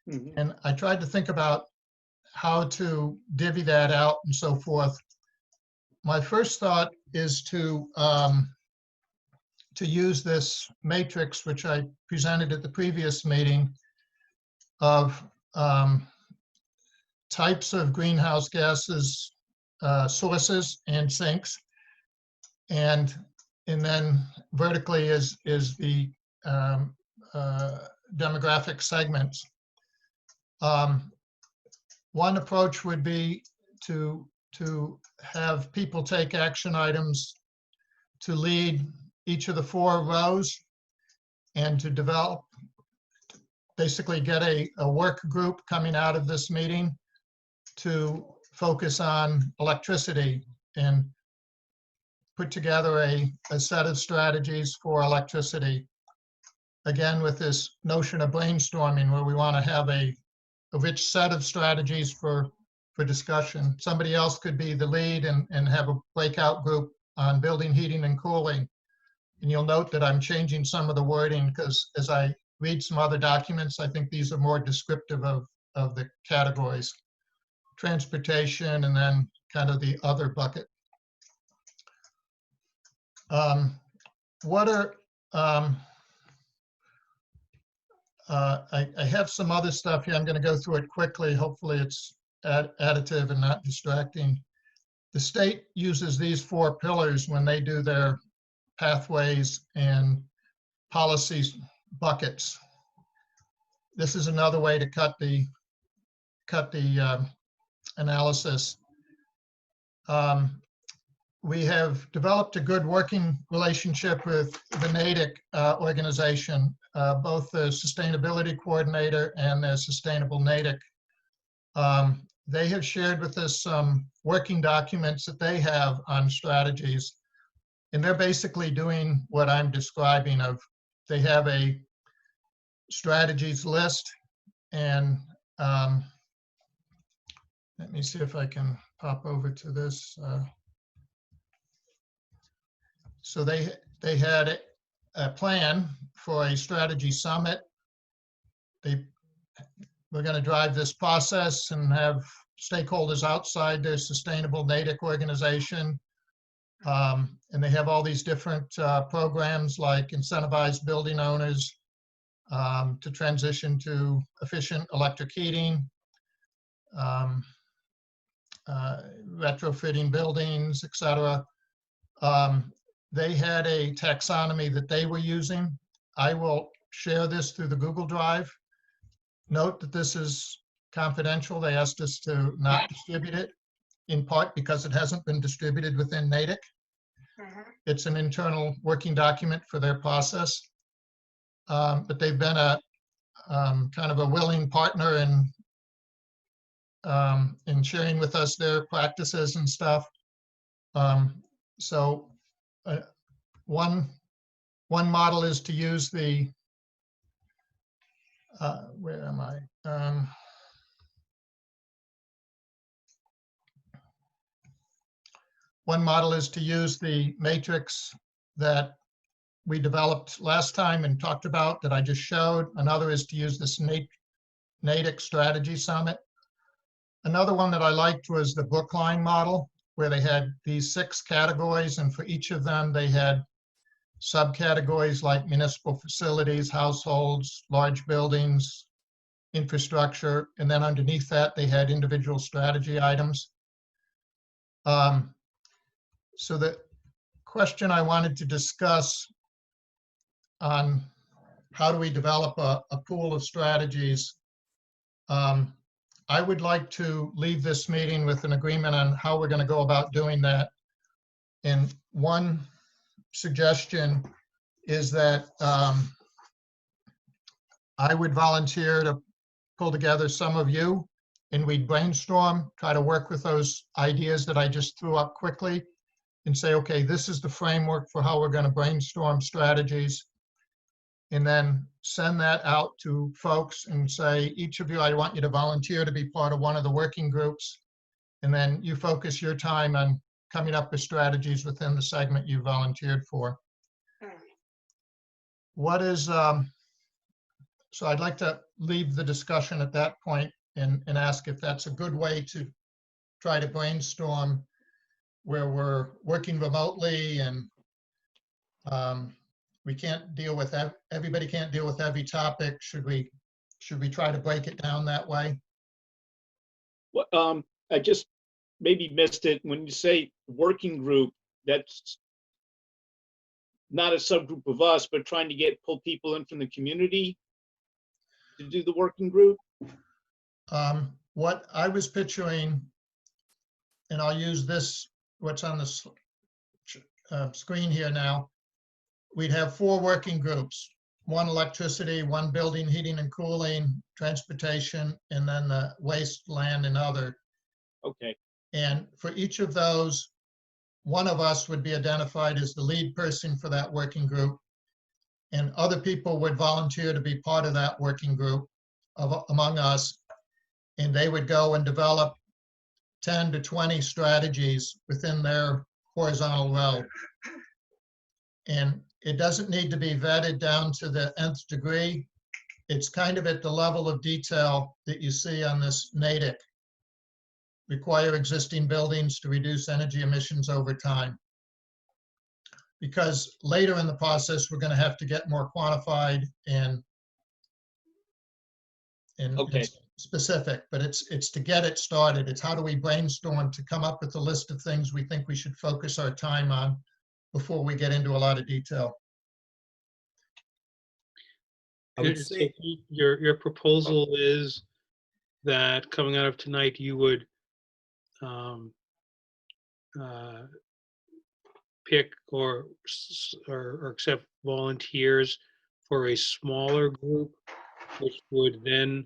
And I tried to think about how to divvy that out and so forth. My first thought is to use this matrix, which I presented at the previous meeting, of types of greenhouse gases, sources and sinks, and then vertically is the demographic segments. One approach would be to have people take action items to lead each of the 4 rows and to develop, basically get a work group coming out of this meeting to focus on electricity and put together a set of strategies for electricity. Again, with this notion of brainstorming, where we want to have a rich set of strategies for discussion. Somebody else could be the lead and have a breakout group on building, heating, and cooling. And you'll note that I'm changing some of the wording, because as I read some other documents, I think these are more descriptive of the categories. Transportation, and then kind of the other bucket. I have some other stuff here. I'm going to go through it quickly. Hopefully it's additive and not distracting. The state uses these 4 pillars when they do their pathways and policies buckets. This is another way to cut the analysis. We have developed a good working relationship with the NATIC organization, both the sustainability coordinator and the sustainable NATIC. They have shared with us some working documents that they have on strategies, and they're basically doing what I'm describing. Of they have a strategies list, and let me see if I can pop over to this. So they had a plan for a strategy summit. We're going to drive this process and have stakeholders outside their sustainable NATIC organization. And they have all these different programs, like incentivize building owners to transition to efficient electric heating, retrofitting buildings, etc. They had a taxonomy that they were using. I will share this through the Google Drive. Note that this is confidential. They asked us to not distribute it, in part because it hasn't been distributed within NATIC. It's an internal working document for their process. But they've been a kind of a willing partner in sharing with us their practices and stuff. So one model is to use the, where am I? One model is to use the matrix that we developed last time and talked about, that I just showed. Another is to use this NATIC strategy summit. Another one that I liked was the Brookline model, where they had these 6 categories, and for each of them they had subcategories like municipal facilities, households, large buildings, infrastructure, and then underneath that they had individual strategy items. So the question I wanted to discuss on how do we develop a pool of strategies. I would like to leave this meeting with an agreement on how we're going to go about doing that. And one suggestion is that I would volunteer to pull together some of you and we'd brainstorm, try to work with those ideas that I just threw up quickly and say, okay, this is the framework for how we're going to brainstorm strategies. And then send that out to folks and say, each of you, I want you to volunteer to be part of one of the working groups. And then you focus your time on coming up with strategies within the segment you volunteered for. What is, so I'd like to leave the discussion at that point and ask if that's a good way to try to brainstorm where we're working remotely and we can't deal with that. Everybody can't deal with every topic. Should we try to break it down that way? Well, I just maybe missed it. When you say working group, that's not a subgroup of us, but trying to pull people in from the community to do the working group? What I was picturing, and I'll use this, what's on the screen here now, we'd have 4 working groups, 1 electricity, 1 building, heating and cooling, transportation, and then the waste, land, and other. Okay. And for each of those, one of us would be identified as the lead person for that working group, and other people would volunteer to be part of that working group among us, and they would go and develop 10 to 20 strategies within their horizontal row. And it doesn't need to be vetted down to the nth degree. It's kind of at the level of detail that you see on this NATIC. Require existing buildings to reduce energy emissions over time. Because later in the process, we're going to have to get more quantified and Okay. specific, but it's to get it started. It's how do we brainstorm to come up with a list of things we think we should focus our time on before we get into a lot of detail. I would So say, your proposal is that coming out of tonight, you would pick or accept volunteers for a smaller group, which would then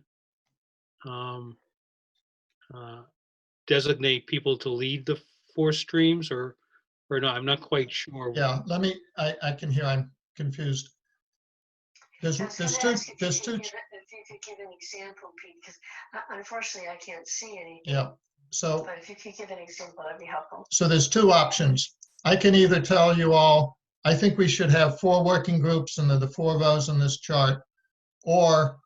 designate people to lead the 4 streams, or no? I'm not quite sure. Yeah, I can hear, I'm confused. There's two. If you could give an example, Pete, because unfortunately I can't see anything. Yeah, so. But if you could give an example, that'd be helpful. So there's 2 options. I can either tell you all, I think we should have 4 working groups and they're the 4 rows in this chart, or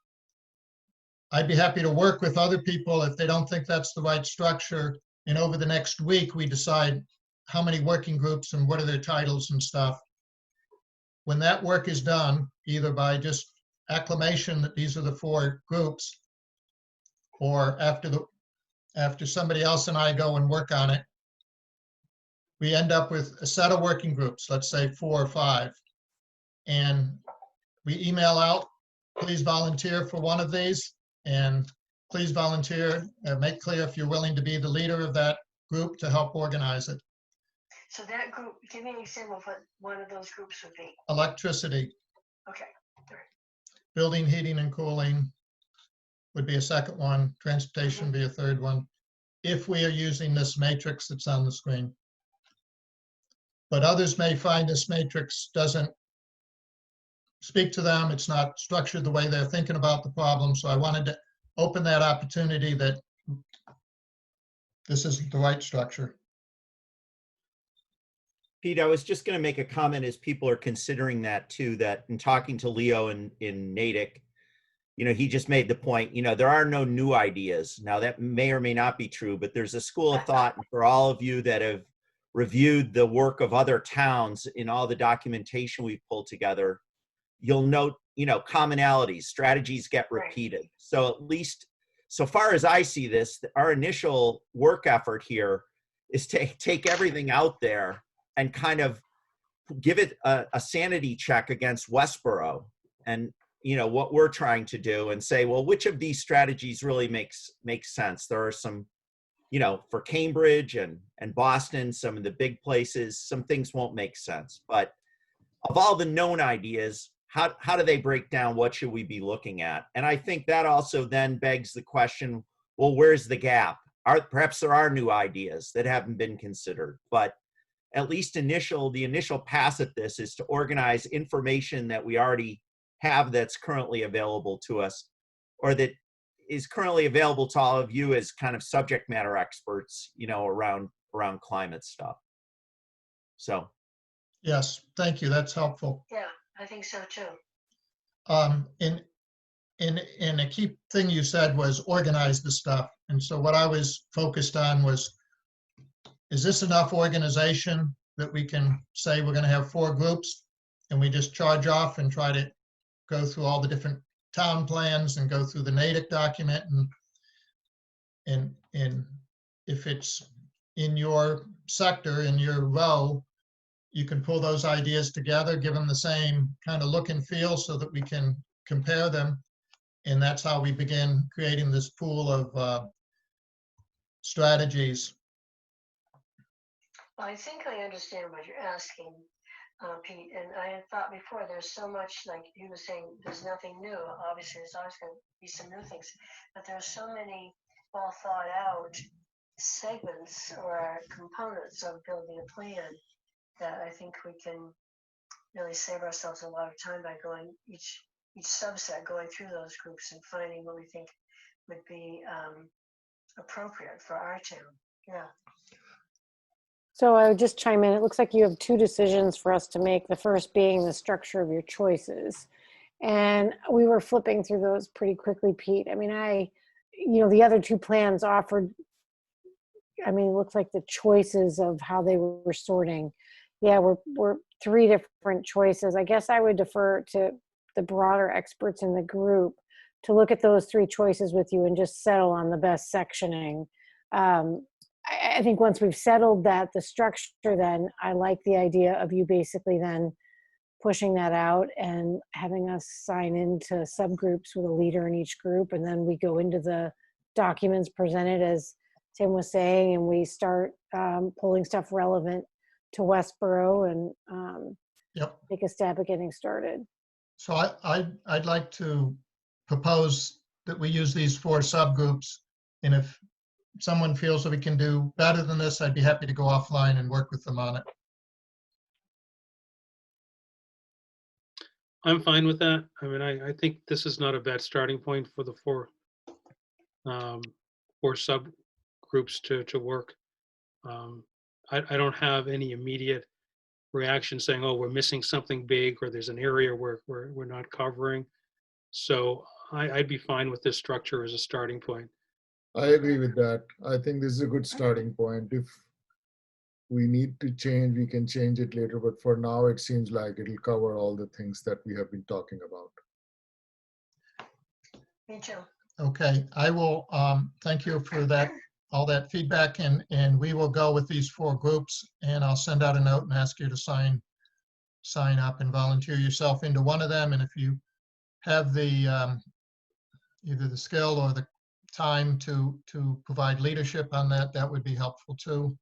I'd be happy to work with other people if they don't think that's the right structure. And over the next week, we decide how many working groups and what are their titles and stuff. When that work is done, either by just acclamation that these are the 4 groups, or after somebody else and I go and work on it, we end up with a set of working groups, let's say 4 or 5. And we email out, please volunteer for one of these, and please volunteer, make clear if you're willing to be the leader of that group to help organize it. So that group, give me an example of what one of those groups would be. Electricity. Okay. Building, heating, and cooling would be a second one. Transportation would be a third one, if we are using this matrix that's on the screen. But others may find this matrix doesn't speak to them. It's not structured the way they're thinking about the problem. So I wanted to open that opportunity that this isn't the right structure. Pete, I was just going to make a comment as people are considering that too, that in talking to Leo in Natick, he just made the point, there are no new ideas. Now that may or may not be true, but there's a school of thought for all of you that have reviewed the work of other towns in all the documentation we've pulled together. You'll note, commonalities, strategies get repeated. So at least so far as I see this, our initial work effort here is take everything out there and kind of give it a sanity check against Westboro and, you know, what we're trying to do, and say, well, which of these strategies really makes sense? There are some, you know, for Cambridge and Boston, some of the big places, some things won't make sense. But of all the known ideas, how do they break down? What should we be looking at? And I think that also then begs the question, well, where's the gap? Perhaps there are new ideas that haven't been considered, but at least the initial pass at this is to organize information that we already have that's currently available to us, or that is currently available to all of you as kind of subject matter experts, you know, around climate stuff. So. Yes, thank you. That's helpful. Yeah, I think so too. In a key thing you said was organize the stuff. And so what I was focused on was, is this enough organization that we can say we're going to have 4 groups and we just charge off and try to go through all the different town plans and go through the Natick document, and if it's in your sector, in your row, you can pull those ideas together, give them the same kind of look and feel so that we can compare them. And that's how we begin creating this pool of strategies. Well, I think I understand what you're asking, Pete. And I had thought before, there's so much, like you were saying, there's nothing new. Obviously, there's always going to be some new things, but there's so many well thought out segments or components of building a plan that I think we can really save ourselves a lot of time by going each subset, going through those groups and finding what we think would be appropriate for our town. Yeah. So I would just chime in. It looks like you have 2 decisions for us to make. The first being the structure of your choices. And we were flipping through those pretty quickly, Pete. I mean, the other 2 plans offered, I mean, it looks like the choices of how they were sorting. Yeah, we're 3 different choices. I guess I would defer to the broader experts in the group to look at those 3 choices with you and just settle on the best sectioning. I think once we've settled that, the structure, then I like the idea of you basically then pushing that out and having us sign into subgroups with a leader in each group. And then we go into the documents presented as Tim was saying, and we start pulling stuff relevant to Westboro and take a stab at getting started. So I'd like to propose that we use these 4 subgroups. And if someone feels that we can do better than this, I'd be happy to go offline and work with them on it. I'm fine with that. I mean, I think this is not a bad starting point for the 4 subgroups to work. I don't have any immediate reaction saying, oh, we're missing something big, or there's an area where we're not covering. So I'd be fine with this structure as a starting point. I agree with that. I think this is a good starting point. If we need to change, we can change it later. But for now, it seems like it'll cover all the things that we have been talking about. Me too. Okay, I will thank you for that, all that feedback, and we will go with these 4 groups, and I'll send out a note and ask you to sign up and volunteer yourself into one of them. And if you have the either the skill or the time to provide leadership on that, that would be helpful too.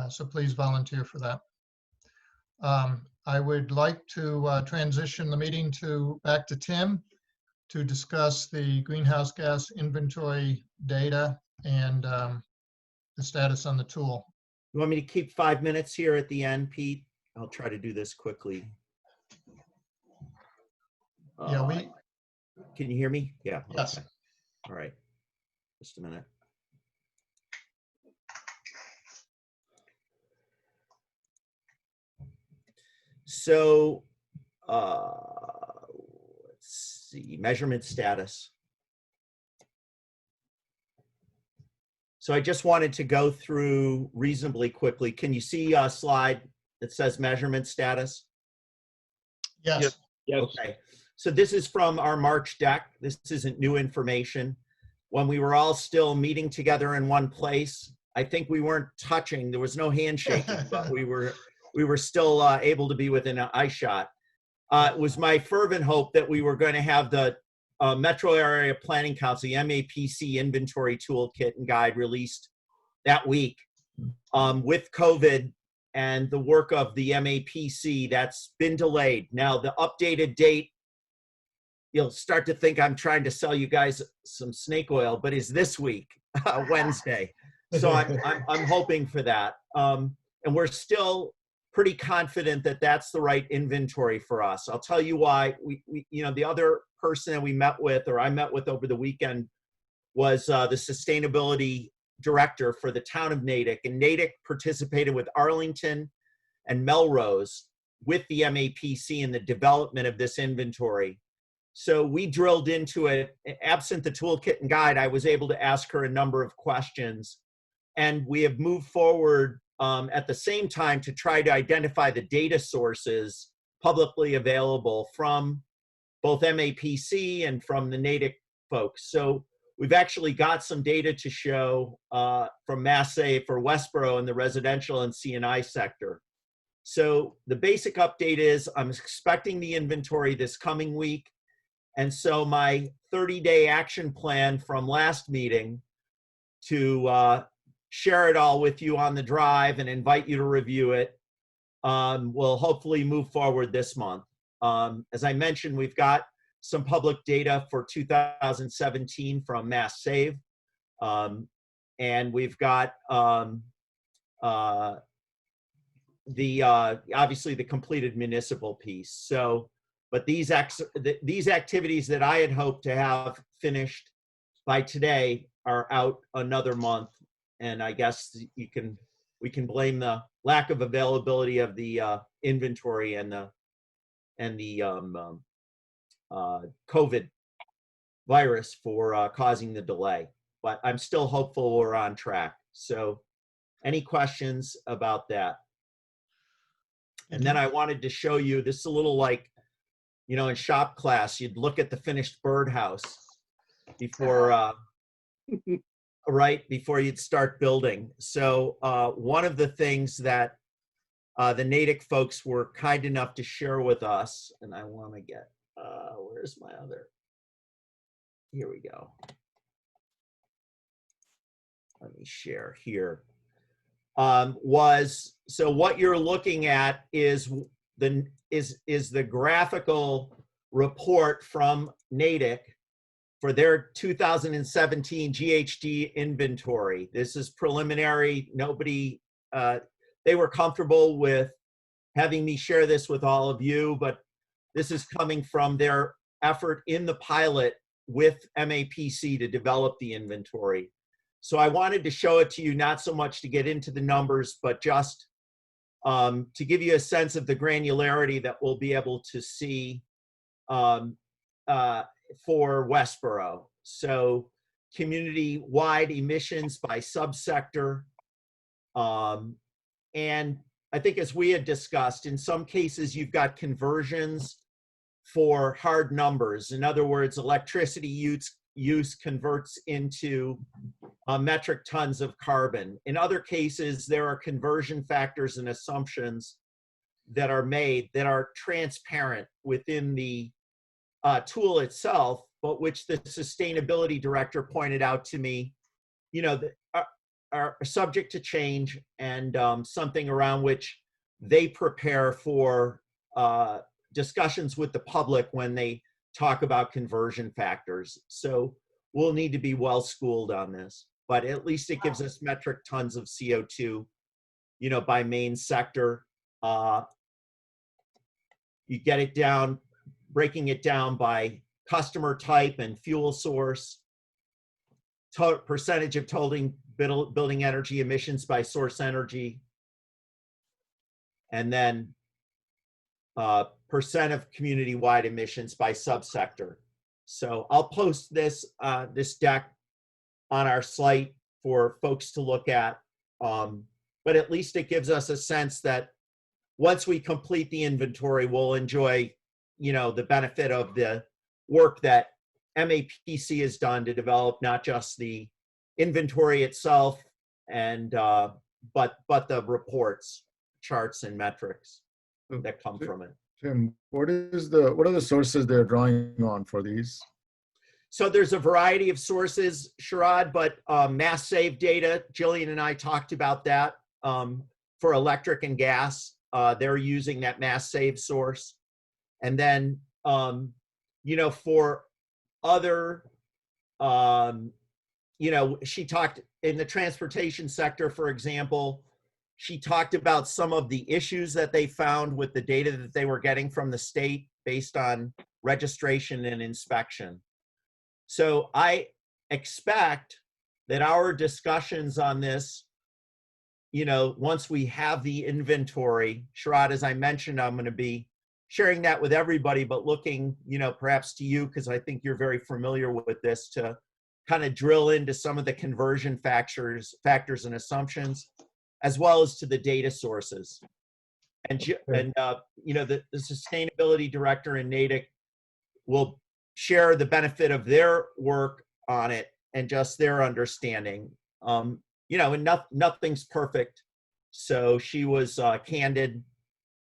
So please volunteer for that. I would like to transition the meeting back to Tim to discuss the greenhouse gas inventory data and the status on the tool. You want me to keep 5 minutes here at the end, Pete? I'll try to do this quickly. Yeah, can you hear me? Yeah. Yes. Okay. All right. Just a minute. So, let's see, measurement status. So I just wanted to go through reasonably quickly. Can you see a slide that says measurement status? Yes. Yes. Okay. So this is from our March deck. This isn't new information. when we were all still meeting together in one place. I think we weren't touching, there was no handshaking, but we were still able to be within an eye shot. It was my fervent hope that we were going to have the Metro Area Planning Council, the MAPC inventory toolkit and guide released that week. With COVID and the work of the MAPC, that's been delayed. Now, the updated date, you'll start to think I'm trying to sell you guys some snake oil, but is this week, Wednesday. So I'm hoping for that. And we're still pretty confident that that's the right inventory for us. I'll tell you why. We the other person that we met with, or I met with over the weekend, was the sustainability director for the town of Natick. And Natick participated with Arlington and Melrose with the MAPC in the development of this inventory. So we drilled into it. Absent the toolkit and guide, I was able to ask her a number of questions. And we have moved forward at the same time to try to identify the data sources publicly available from both MAPC and from the Natick folks. So we've actually got some data to show from MassSave for Westboro in the residential and C&I sector. So the basic update is I'm expecting the inventory this coming week. And so my 30-day action plan from last meeting to share it all with you on the drive and invite you to review it will hopefully move forward this month. As I mentioned, we've got some public data for 2017 from MassSave. And we've got obviously the completed municipal piece. So, but these activities that I had hoped to have finished by today are out another month. And I guess we can blame the lack of availability of the inventory and the COVID virus for causing the delay. But I'm still hopeful we're on track. So any questions about that? And then I wanted to show you, this is a little like, in shop class, you'd look at the finished birdhouse before, before you'd start building. So one of the things that the Natick folks were kind enough to share with us, and I want to get, where's my other, here we go. Let me share here. So what you're looking at is the graphical report from Natick for their 2017 GHG inventory. This is preliminary. Nobody, they were comfortable with having me share this with all of you, but this is coming from their effort in the pilot with MAPC to develop the inventory. So I wanted to show it to you, not so much to get into the numbers, but just to give you a sense of the granularity that we'll be able to see for Westboro. So community-wide emissions by subsector. And I think as we had discussed, in some cases, you've got conversions for hard numbers. In other words, electricity use converts into metric tons of carbon. In other cases, there are conversion factors and assumptions that are made that are transparent within the tool itself, but which the sustainability director pointed out to me, are subject to change and something around which they prepare for discussions with the public when they talk about conversion factors. So we'll need to be well schooled on this, but at least it gives us metric tons of CO2, by main sector. You get it down, breaking it down by customer type and fuel source, percentage of building energy emissions by source energy, and then percent of community-wide emissions by subsector. So I'll post this this deck on our site for folks to look at, but at least it gives us a sense that once we complete the inventory, we'll enjoy, the benefit of the work that MAPC has done to develop not just the inventory itself and but the reports, charts, and metrics that come from it. Tim, what are the sources they're drawing on for these? So there's a variety of sources, Sharad, but mass save data, Jillian and I talked about that for electric and gas. They're using that mass save source. And then, you know, for other, you know, she talked in the transportation sector, for example, she talked about some of the issues that they found with the data that they were getting from the state based on registration and inspection. So I expect that our discussions on this, you know, once we have the inventory, Sharad, as I mentioned, I'm going to be sharing that with everybody, but looking, you know, perhaps to you, because I think you're very familiar with this, to kind of drill into some of the conversion factors and assumptions, as well as to the data sources. And you know, the sustainability director in Natick will share the benefit of their work on it and just their understanding. You know, and nothing's perfect. So she was candid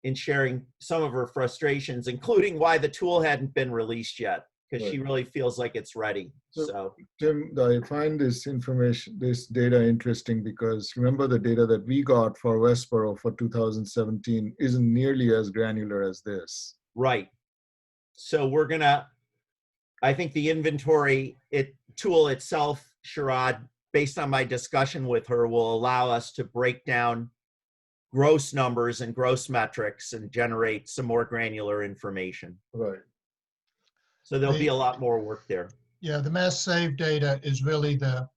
in sharing some of her frustrations, including why the tool hadn't been released yet, because she really feels like it's ready. So Tim, I find this data interesting because remember the data that we got for Westboro for 2017 isn't nearly as granular as this. Right. So we're gonna, I think the inventory tool itself, Sharad, based on my discussion with her, will allow us to break down gross numbers and gross metrics and generate some more granular information. Right. So there'll be a lot more work there. Yeah, the mass save data is really the,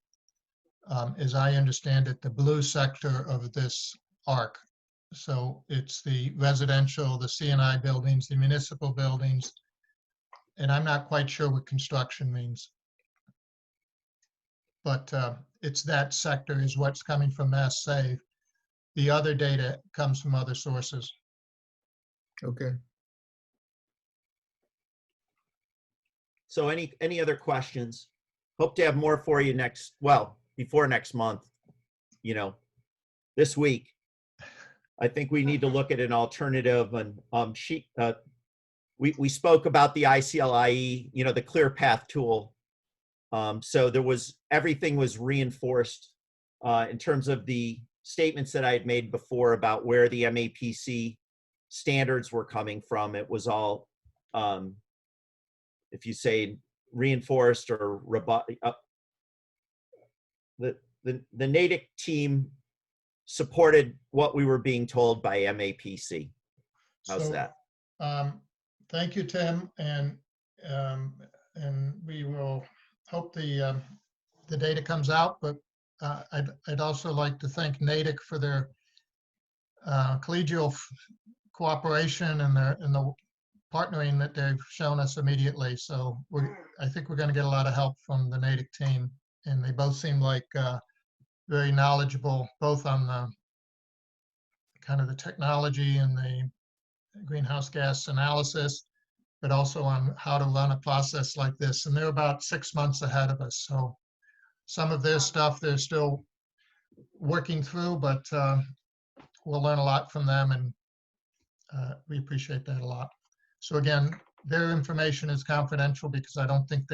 as I understand it, the blue sector of this arc. So it's the residential, the C&I buildings, the municipal buildings, and I'm not quite sure what construction means. But it's that sector is what's coming from mass save. The other data comes from other sources. Okay. So any other questions? Hope to have more for you before next month, you know, this week. I think we need to look at an alternative, and we spoke about the ICLIE, you know, the ClearPath tool. So everything was reinforced in terms of the statements that I had made before about where the MAPC standards were coming from. It was all, if you say reinforced or the Natick team supported what we were being told by MAPC. How's that? Thank you, Tim, and we will hope the data comes out. But I'd also like to thank Natick for their collegial cooperation and the partnering that they've shown us immediately. So I think we're going to get a lot of help from the Natick team, and they both seem like very knowledgeable, both on the kind of the technology and the greenhouse gas analysis, but also on how to run a process like this. And they're about 6 months ahead of us. So some of their stuff they're still working through, but we'll learn a lot from them, and we appreciate that a lot. So again, their information is confidential because I don't think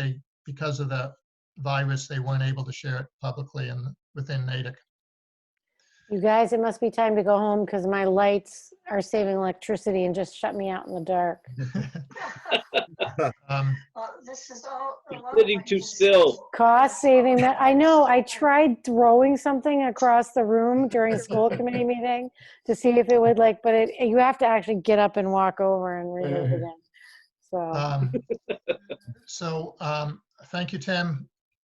because of the virus, they weren't able to share it publicly and within Natick. You guys, it must be time to go home because my lights are saving electricity and just shut me out in the dark. This is all. Sitting too still. Cost saving. I know. I tried throwing something across the room during school committee meeting to see if it would but you have to actually get up and walk over and read it again. So. Thank you, Tim.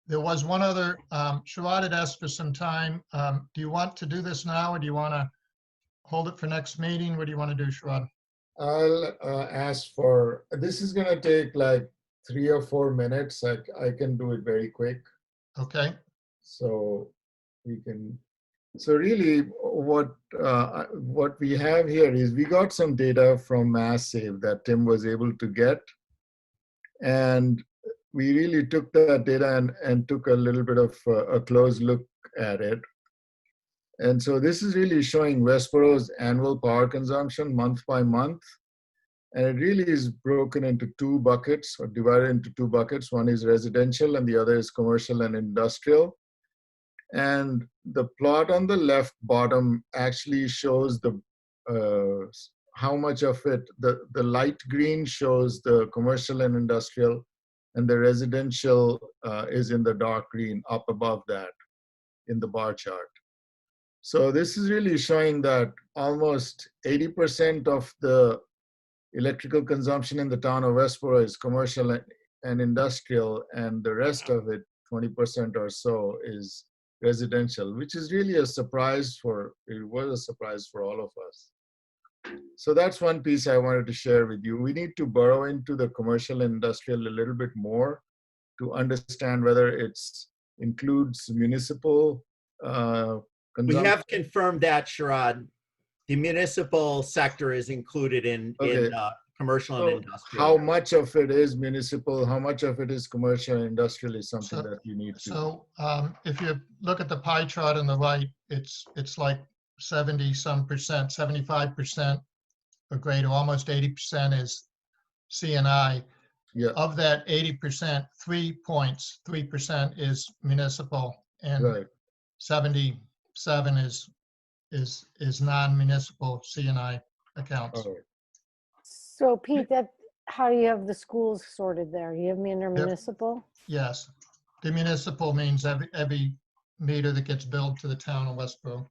There was one other, Sharad had asked for some time. Do you want to do this now, or do you want to hold it for next meeting? What do you want to do, Sharad? I'll ask for, this is going to take like 3 or 4 minutes. I can do it very quick. Okay. So really what we have here is we got some data from Mass Save that Tim was able to get. And we really took that data and took a little bit of a close look at it. And so this is really showing Westboro's annual power consumption month by month. And it really is broken into two buckets, or divided into two buckets. One is residential and the other is commercial and industrial. And the plot on the left bottom actually shows the how much of it, the light green shows the commercial and industrial, and the residential is in the dark green up above that in the bar chart. So this is really showing that almost 80% of the electrical consumption in the town of Westboro is commercial and industrial, and the rest of it, 20% or so, is residential, which is really a surprise it was a surprise for all of us. So that's one piece I wanted to share with you. We need to burrow into the commercial and industrial a little bit more to understand whether it includes municipal We consumption. have confirmed that, Sharad. The municipal sector is included in commercial and industrial. How much of it is municipal, how much of it is commercial and industrial is something that you need to. So if you look at the pie chart on the right, it's like 70-some percent, 75% or greater, almost 80% is C&I. Yeah. Of that 80%, 3% is municipal, and Right. 77 is non-municipal C&I accounts. All right. So Pete, how do you have the schools sorted there? You have them under municipal? Yes. The municipal means every meter that gets billed to the town of Westboro.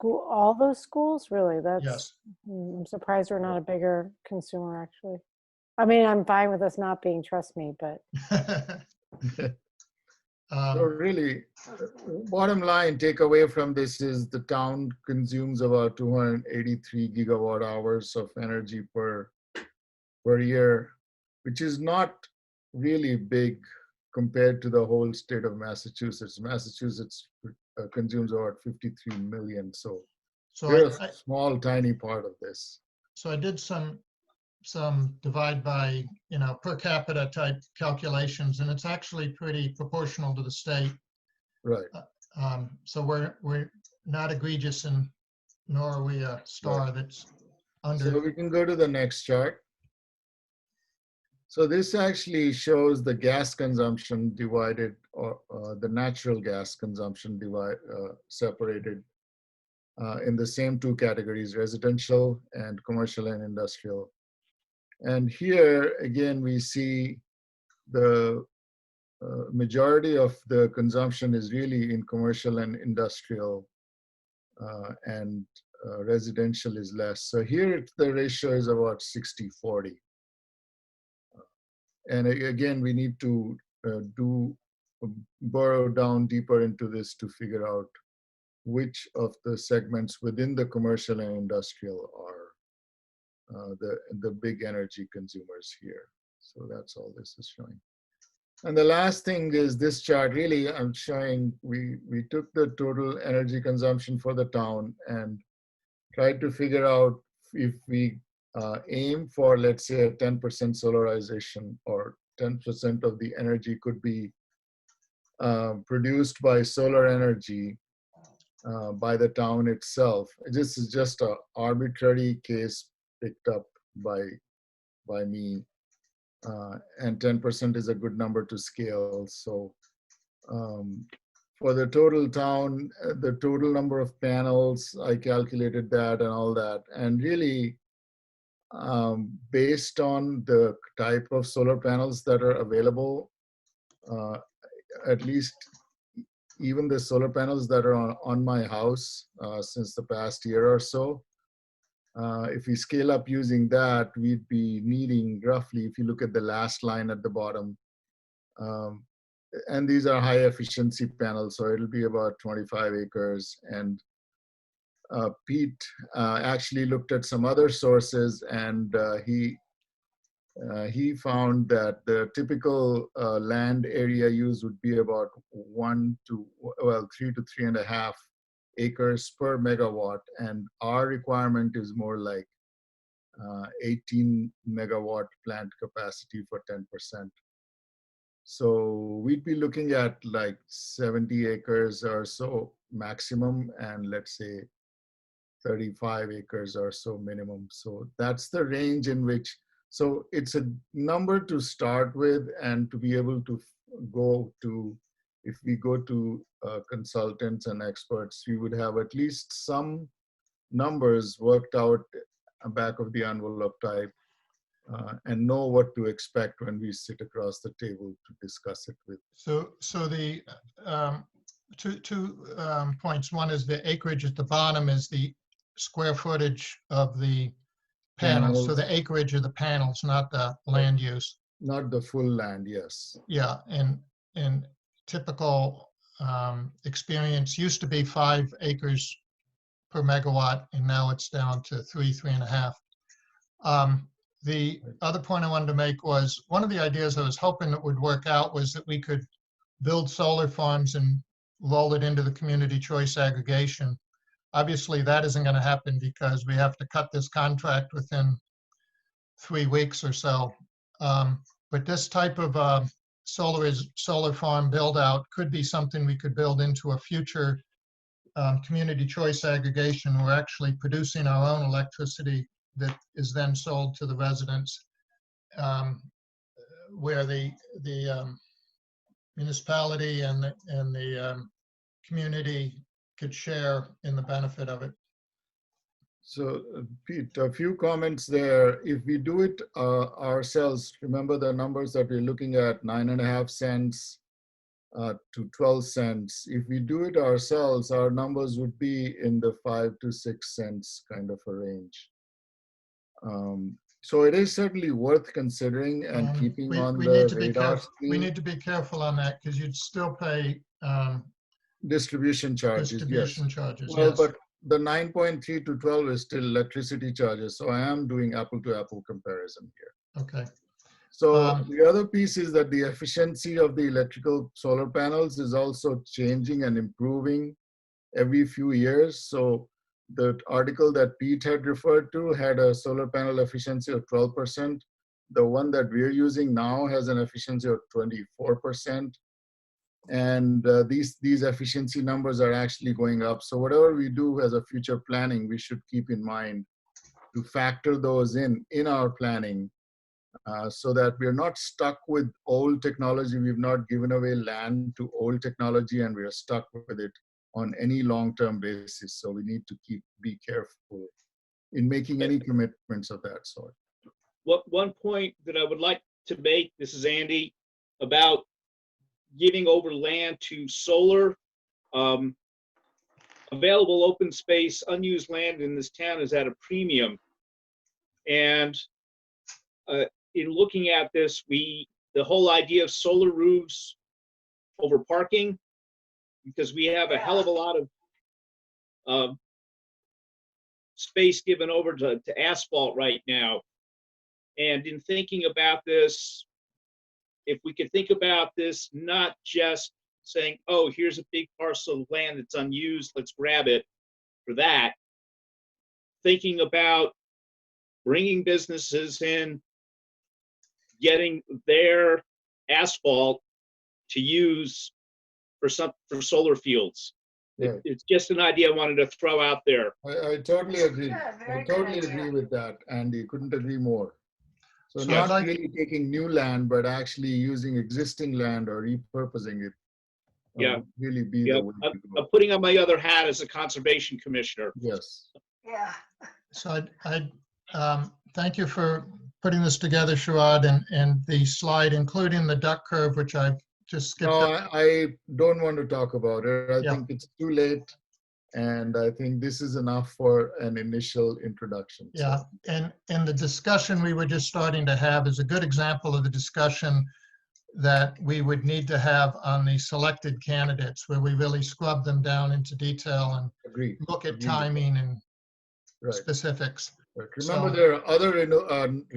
All those schools? Really? Yes. I'm surprised we're not a bigger consumer, actually. I mean, I'm fine with us not being, trust me, but. So really, bottom line takeaway from this is the town consumes about 283 gigawatt hours of energy per year, which is not really big compared to the whole state of Massachusetts. Massachusetts consumes about 53 million. So we're a small, tiny part of this. So I did some divide by, per capita type calculations, and it's actually pretty proportional to the state. Right. So we're not egregious, and nor are we a star that's under. So we can go to the next chart. So this actually shows the gas consumption divided, or the natural gas consumption separated in the same two categories, residential and commercial and industrial. And here, again, we see the majority of the consumption is really in commercial and industrial, and residential is less. So here, the ratio is about 60-40. And again, we need to burrow down deeper into this to figure out which of the segments within the commercial and industrial are the big energy consumers here. So that's all this is showing. And the last thing is this chart. Really, I'm showing we took the total energy consumption for the town and tried to figure out if we aim for, let's say, a 10% solarization, or 10% of the energy could be produced by solar energy by the town itself. This is just an arbitrary case picked up by me, and 10% is a good number to scale. So for the total town, the total number of panels, I calculated that and all that, and really based on the type of solar panels that are available, at least even the solar panels that are on my house since the past year or so, if we scale up using that, we'd be needing roughly, if you look at the last line at the bottom, and these are high efficiency panels, so it'll be about 25 acres. And Pete actually looked at some other sources, and he found that the typical land area used would be about 3 to 3.5 acres per megawatt, and our requirement is more like 18 megawatt plant capacity for 10%. So we'd be looking at like 70 acres or so maximum, and let's say 35 acres or so minimum. So that's the range in which, so it's a number to start with, and to be able to go to, if we go to consultants and experts, we would have at least some numbers worked out back of the envelope type, and know what to expect when we sit across the table to discuss it with. So the two points. One is the acreage at the bottom is the square footage of the panels. So the acreage of the panels, not the land use. Not the full land, yes. Yeah, and typical experience used to be 5 acres per megawatt, and now it's down to 3.5. The other point I wanted to make was, one of the ideas I was hoping that would work out was that we could build solar farms and roll it into the community choice aggregation. Obviously, that isn't going to happen because we have to cut this contract within 3 weeks or so. But this type of solar farm build out could be something we could build into a future community choice aggregation. We're actually producing our own electricity that is then sold to the residents, where the municipality and the community could share in the benefit of it. So Pete, a few comments there. If we do it ourselves, remember the numbers that we're looking at, 9.5 cents to 12 cents. If we do it ourselves, our numbers would be in the 5 to 6 cents kind of a range. So it is certainly worth considering and keeping on the radar screen. We need to be careful on that, because you'd still pay distribution charges. Distribution yes. charges. Well, yes. but the 9.3 to 12 is still electricity charges. So I am doing apple to apple comparison here. Okay. So the other piece is that the efficiency of the electrical solar panels is also changing and improving every few years. So the article that Pete had referred to had a solar panel efficiency of 12%. The one that we're using now has an efficiency of 24%. And these efficiency numbers are actually going up. So whatever we do as a future planning, we should keep in mind to factor those in our planning, so that we're not stuck with old technology. We've not given away land to old technology, and we're stuck with it on any long-term basis. So we need to be careful in making any commitments of that sort. One point that I would like to make, this is Andy, about giving over land to solar. Available open space, unused land in this town is at a premium. And in looking at this, the whole idea of solar roofs over parking, because we have a hell of a lot of space given over to asphalt right now. And in thinking about this, if we could think about this, not just saying, oh, here's a big parcel of land that's unused, let's grab it for that. Thinking about bringing businesses in, getting their asphalt to use for solar fields. Right. It's just an idea I wanted to throw out there. I totally agree. Yeah, I totally agree with that, Andy. Couldn't agree more. So I'd not really taking new land, but actually using existing land or repurposing it. Yeah. Would really be the way to go. I'm putting on my other hat as a conservation commissioner. Yes. Yeah. So I thank you for putting this together, Sharad, and the slide, including the duck curve, which I've just skipped. No, I don't want to talk about it. I Yeah. think it's too late. And I think this is enough for an initial introduction. Yeah, and the discussion we were just starting to have is a good example of the discussion that we would need to have on the selected candidates, where we really scrub them down into detail and Agreed. look at Agreed. timing and Right. specifics. Right. Remember, So- there are other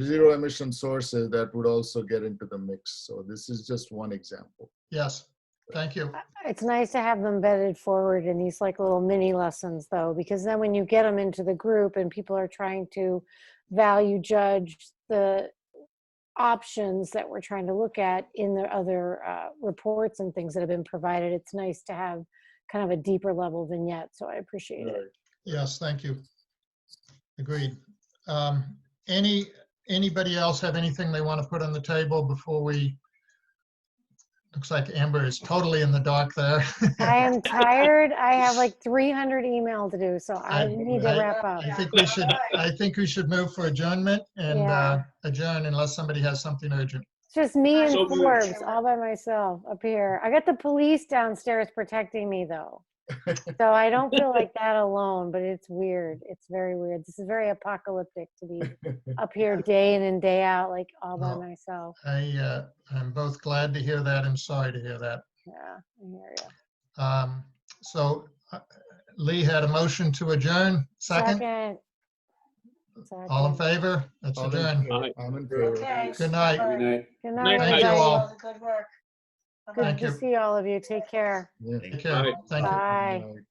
zero emission sources that would also get into the mix. So this is just one example. Yes, thank you. It's nice to have them bedded forward in these like little mini lessons though, because then when you get them into the group and people are trying to value judge the options that we're trying to look at in the other reports and things that have been provided. It's nice to have kind of a deeper level vignette, so I appreciate it. Yes, thank you. Agreed. Anybody else have anything they want to put on the table before we, looks like Amber is totally in the dark there. I am tired. I have like 300 email to do, so I need to wrap up. I think we should move for adjournment and Yeah. adjourn unless somebody has something urgent. It's just me and So moved. Forbes all by myself up here. I got the police downstairs protecting me though. So I don't feel like that alone, but it's weird. It's very weird. This is very apocalyptic to be up here day in and day out, like all by Well, myself. I'm both glad to hear that and sorry to hear that. Yeah, I hear you. So Lee had a motion to adjourn. Second? Second. All in favor? Let's adjourn. I'm in favor. Okay. Good night. Good night. Good night, Thank you everybody. all. Good work. Good Thank to you. see all of you. Take care. Yeah. Take care. Thank you. Bye. Good night.